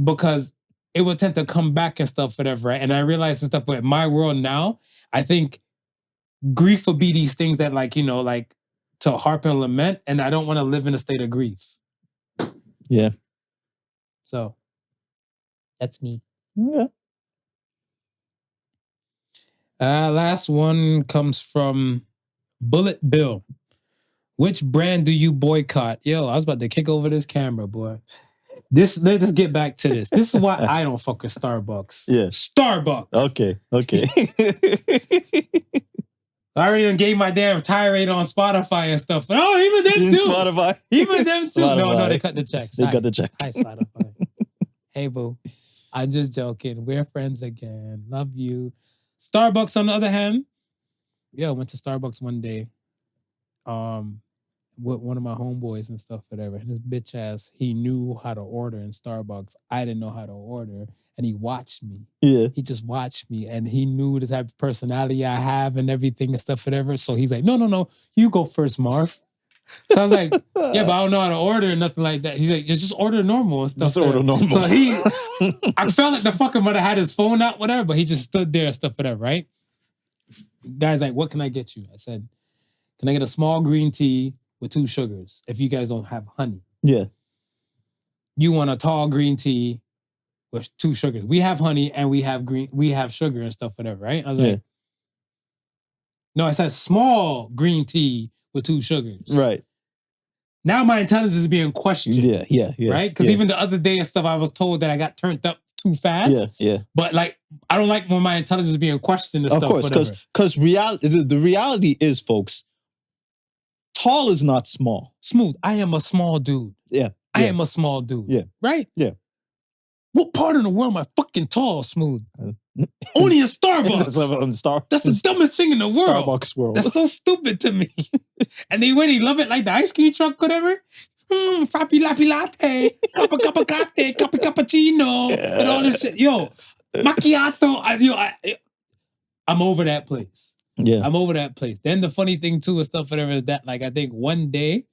because it would tend to come back and stuff, whatever, right? And I realize and stuff with my world now, I think grief will be these things that like, you know, like to harp and lament. And I don't want to live in a state of grief. Yeah. So that's me. Yeah. Last one comes from Bullet Bill. Which brand do you boycott? Yo, I was about to kick over this camera, boy. Let's just get back to this. This is why I don't fuck with Starbucks. Yeah. Starbucks. Okay. I already done gave my damn tirade on Spotify and stuff. Oh, even them too. Spotify. Even them too. Spotify. No, they cut the checks. They cut the check. Hi, Spotify. Hey, boo. I'm just joking. We're friends again. Love you. Starbucks, on the other hand, went to Starbucks one day. With one of my homeboys and stuff, whatever. And his bitch ass, he knew how to order in Starbucks. I didn't know how to order. And he watched me. Yeah. He just watched me. And he knew the type of personality I have and everything and stuff, whatever. So he's like, no, you go first, Marv. So I was like, yeah, but I don't know how to order and nothing like that. He's like, just order normal and stuff. Just order normal. So I felt like the fucker might have had his phone out, whatever, but he just stood there and stuff, whatever, right? Guy's like, what can I get you? I said, can I get a small green tea with 2 sugars if you guys don't have honey? Yeah. You want a tall green tea with 2 sugars. We have honey and we have sugar and stuff, whatever, right? I was like, no, I said small green tea with 2 sugars. Right. Now my intelligence is being questioned. Yeah. Right? Because even the other day and stuff, I was told that I got turned up too fast. Yeah. But like, I don't like when my intelligence is being questioned and stuff. Of course, because the reality is, folks, tall is not small. Smooth. I am a small dude. Yeah. I am a small dude. Yeah. Right? Yeah. what part of the world am I fucking tall, Smooth? Only in Starbucks. That's the dumbest thing in the world. Starbucks world. That's so stupid to me. And they went, he love it like the ice cream truck, whatever. Frappi lappy latte, cuppa latte, cappuccino, and all this shit. Yo, macchiato. I'm over that place. Yeah. I'm over that place. Then the funny thing too and stuff, whatever, is that like I think one day,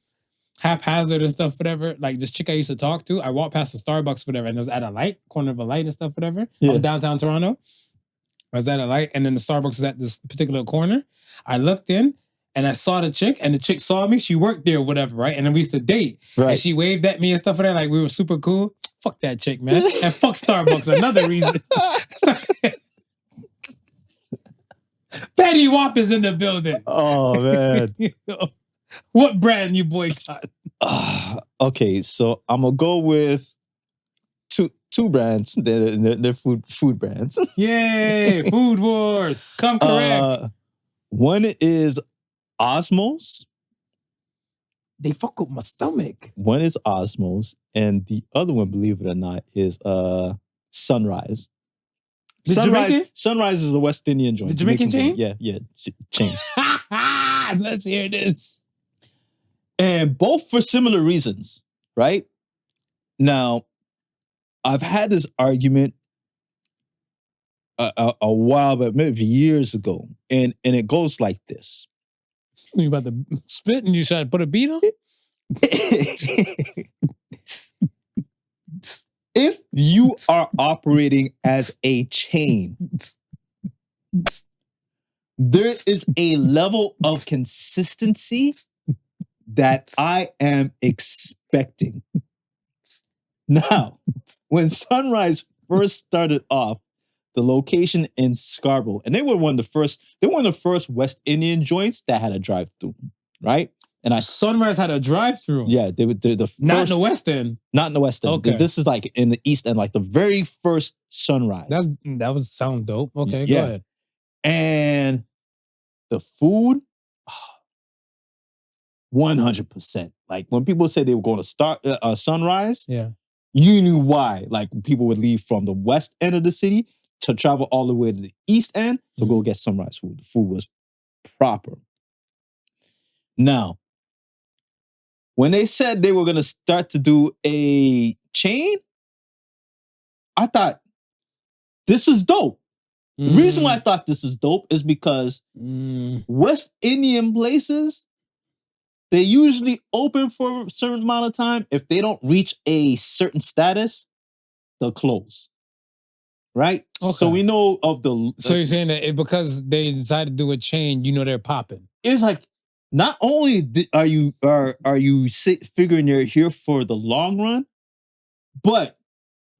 haphazard and stuff, whatever, like this chick I used to talk to, I walked past the Starbucks, whatever, and it was at a light, corner of a light and stuff, whatever. I was downtown Toronto. I was at a light, and then the Starbucks was at this particular corner. I looked in, and I saw the chick, and the chick saw me. She worked there, whatever, right? And then we used to date. Right. And she waved at me and stuff like that, like we were super cool. Fuck that chick, man. And fuck Starbucks, another reason. Petty Wap is in the building. Oh, man. What brand you boycott? Okay, so I'm going to go with two brands. They're food brands. Yay, food wars. Come correct. One is Osmos. They fuck with my stomach. One is Osmos, and the other one, believe it or not, is Sunrise. Sunrise is a West Indian joint. The Jamaican chain? Yeah, chain. Let's hear this. And both for similar reasons, right? Now, I've had this argument a while, but maybe years ago, and it goes like this. You about to spit and you try to put a beat on it? If you are operating as a chain, there is a level of consistency that I am expecting. Now, when Sunrise first started off, the location in Scarborough, and they were one of the first West Indian joints that had a drive-through, right? And Sunrise had a drive-through. Yeah, they're the first. Not in the West End. Not in the West End. Okay. This is like in the East End, like the very first Sunrise. That would sound dope. Okay, Yeah. go ahead. And the food, 100%. Like when people say they were going to start Sunrise, Yeah. you knew why. Like people would leave from the West End of the city to travel all the way to the East End to go get Sunrise food. The food was proper. Now, when they said they were going to start to do a chain, I thought, this is dope. The reason why I thought this is dope is because West Indian places, they usually open for a certain amount of time. If they don't reach a certain status, they'll close. Right? Okay. So we know of the... So you're saying that because they decided to do a chain, you know they're popping. It's like, not only are you figuring you're here for the long run, but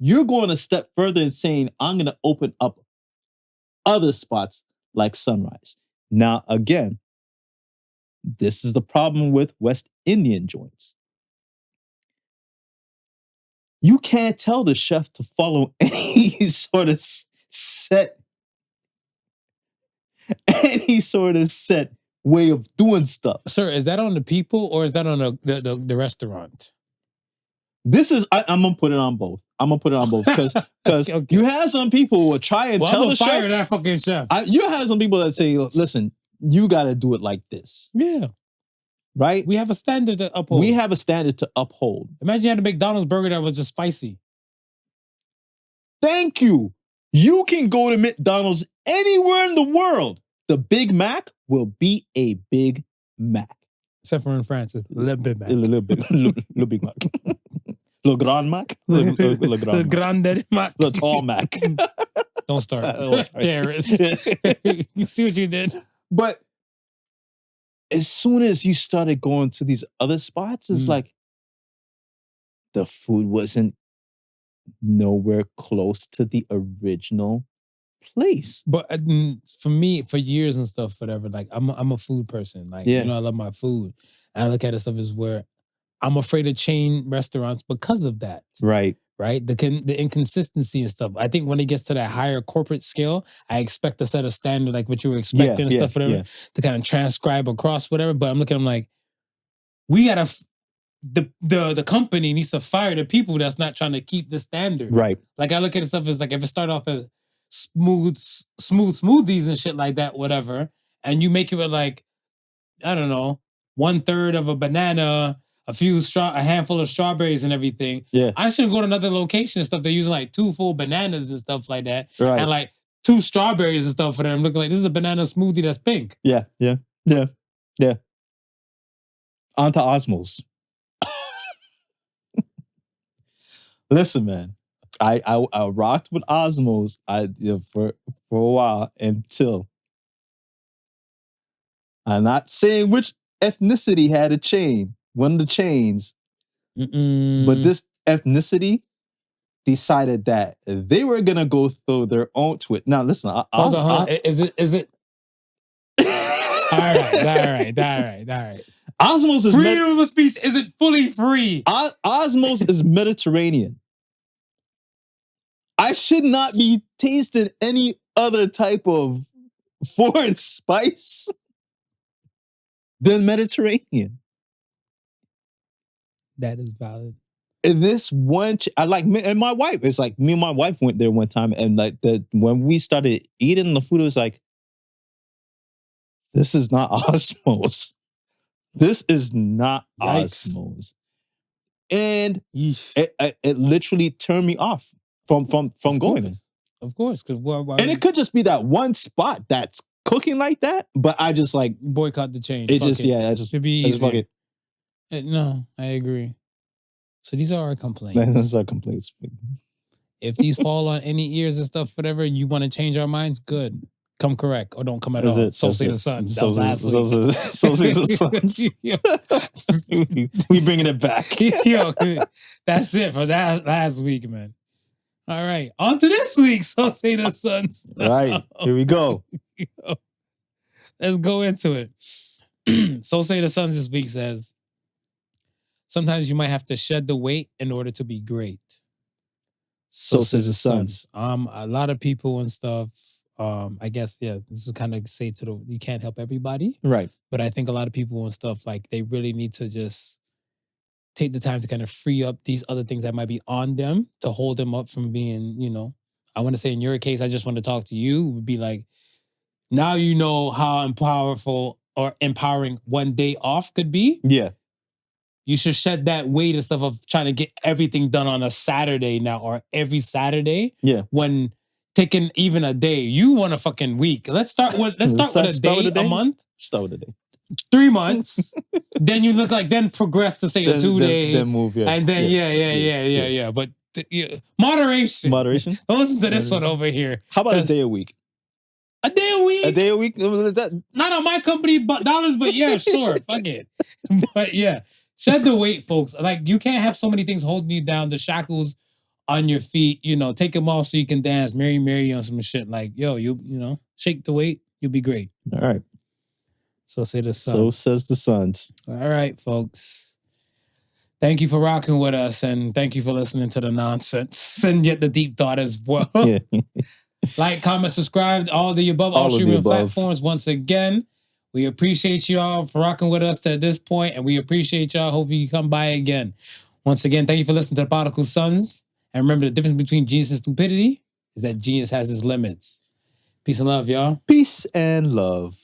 you're going a step further and saying, I'm going to open up other spots like Sunrise. Now, again, this is the problem with West Indian joints. You can't tell the chef to follow any sort of set way of doing stuff. Sir, is that on the people or is that on the restaurant? This is, I'm going to put it on both. I'm going to put it on both because Okay. you have some people who will try and tell the fire chef. that fucking chef. You have some people that say, listen, you got to do it like this. Yeah. Right? We have a standard to uphold. We have a standard to uphold. Imagine you had a McDonald's burger that was just spicy. Thank you. You can go to McDonald's anywhere in the world. The Big Mac will be a Big Mac. Except for in France, it's Le Big Mac. Le Big Mac. Le Grand Mac. Le Grande Mac. The Tall Mac. Don't start. Oh, sorry. Terrorist. You see what you did? But as soon as you started going to these other spots, it's like the food wasn't nowhere close to the original place. But for me, for years and stuff, whatever, like I'm a food person. Like, Yeah. you know, I love my food. And I look at it stuff as where I'm afraid of chain restaurants because of that. Right. Right? The inconsistency and stuff. I think when it gets to that higher corporate scale, I expect to set a standard like what you were expecting and stuff, whatever, to kind of transcribe across whatever. But I'm looking, I'm like, we gotta the company needs to fire the people that's not trying to keep the standard. Right. Like I look at stuff as like if it start off as smooth smoothies and shit like that, whatever, and you make it with like, I don't know, 1/3 of a banana, a handful of strawberries and everything. Yeah. I should go to another location and stuff. They're using like 2 full bananas and stuff like that. Right. And like 2 strawberries and stuff for them. Looking like this is a banana smoothie that's pink. Yeah. On to Osmos. Listen, man. I rocked with Osmos for a while until I'm not saying which ethnicity had a chain, one of the chains, but this ethnicity decided that they were gonna go through their own twist. Now, listen, hold on. Is it? All right. Osmos is freedom of speech isn't fully free. Osmos is Mediterranean. I should not be tasting any other type of foreign spice than Mediterranean. That is valid. And this one, and my wife, it's like me and my wife went there one time, and like when we started eating the food, it was like, this is not Osmos. This is not Osmos. And it literally turned me off from going in. Of course. And it could just be that one spot that's cooking like that, but I just like boycott the chain. It just, yeah, I just fuck it. No, I agree. So these are our complaints. These are complaints. If these fall on any ears and stuff, whatever, you want to change our minds, good. Come correct or don't come at all. So say the Suns. So say the Suns. We bringing it back. Yo, that's it for that last week, man. All right, on to this week. So say the Suns. All right, here we go. Let's go into it. So say the Suns this week says, sometimes you might have to shed the weight in order to be great. So says the Suns. A lot of people and stuff. I guess, yeah, this is kind of say you can't help everybody. Right. But I think a lot of people and stuff, like, they really need to just take the time to kind of free up these other things that might be on them to hold them up from being, I want to say in your case, I just want to talk to you, would be like, now you know how empowering one day off could be. Yeah. You should shed that weight and stuff of trying to get everything done on a Saturday now or every Saturday. Yeah. When taking even a day, you want a fucking week. Let's start with a day, a month. Start with a day. 3 months. Then you look like, then progress to say a 2-day. Then move, yeah. And then, yeah. But moderation. Moderation. Don't listen to this one over here. How about a day a week? A day a week? A day a week? Not on my company dollars, but yeah, sure. Fuck it. But yeah, shed the weight, folks. Like, you can't have so many things holding you down. The shackles on your feet, take them off so you can dance. Mary on some shit. Like, yo, you shake the weight. You'll be great. All right. So say the Suns. So says the Suns. All right, folks. Thank you for rocking with us, and thank you for listening to the nonsense and yet the deep thought as well. Yeah. Like, comment, subscribe, all the above, all streaming platforms. Once again, we appreciate y'all for rocking with us to this point, and we appreciate y'all. Hope you come by again. Once again, thank you for listening to the Podical Sons. And remember, the difference between genius and stupidity is that genius has its limits. Peace and love, y'all. Peace and love.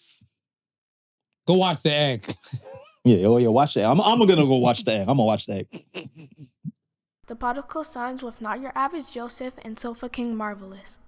Go watch The Egg. Yeah, watch the Egg. I'm gonna go watch the Egg. I'm gonna watch the Egg. The Podical Sons with Not Your Average Joseph and Sofa King Marvelous.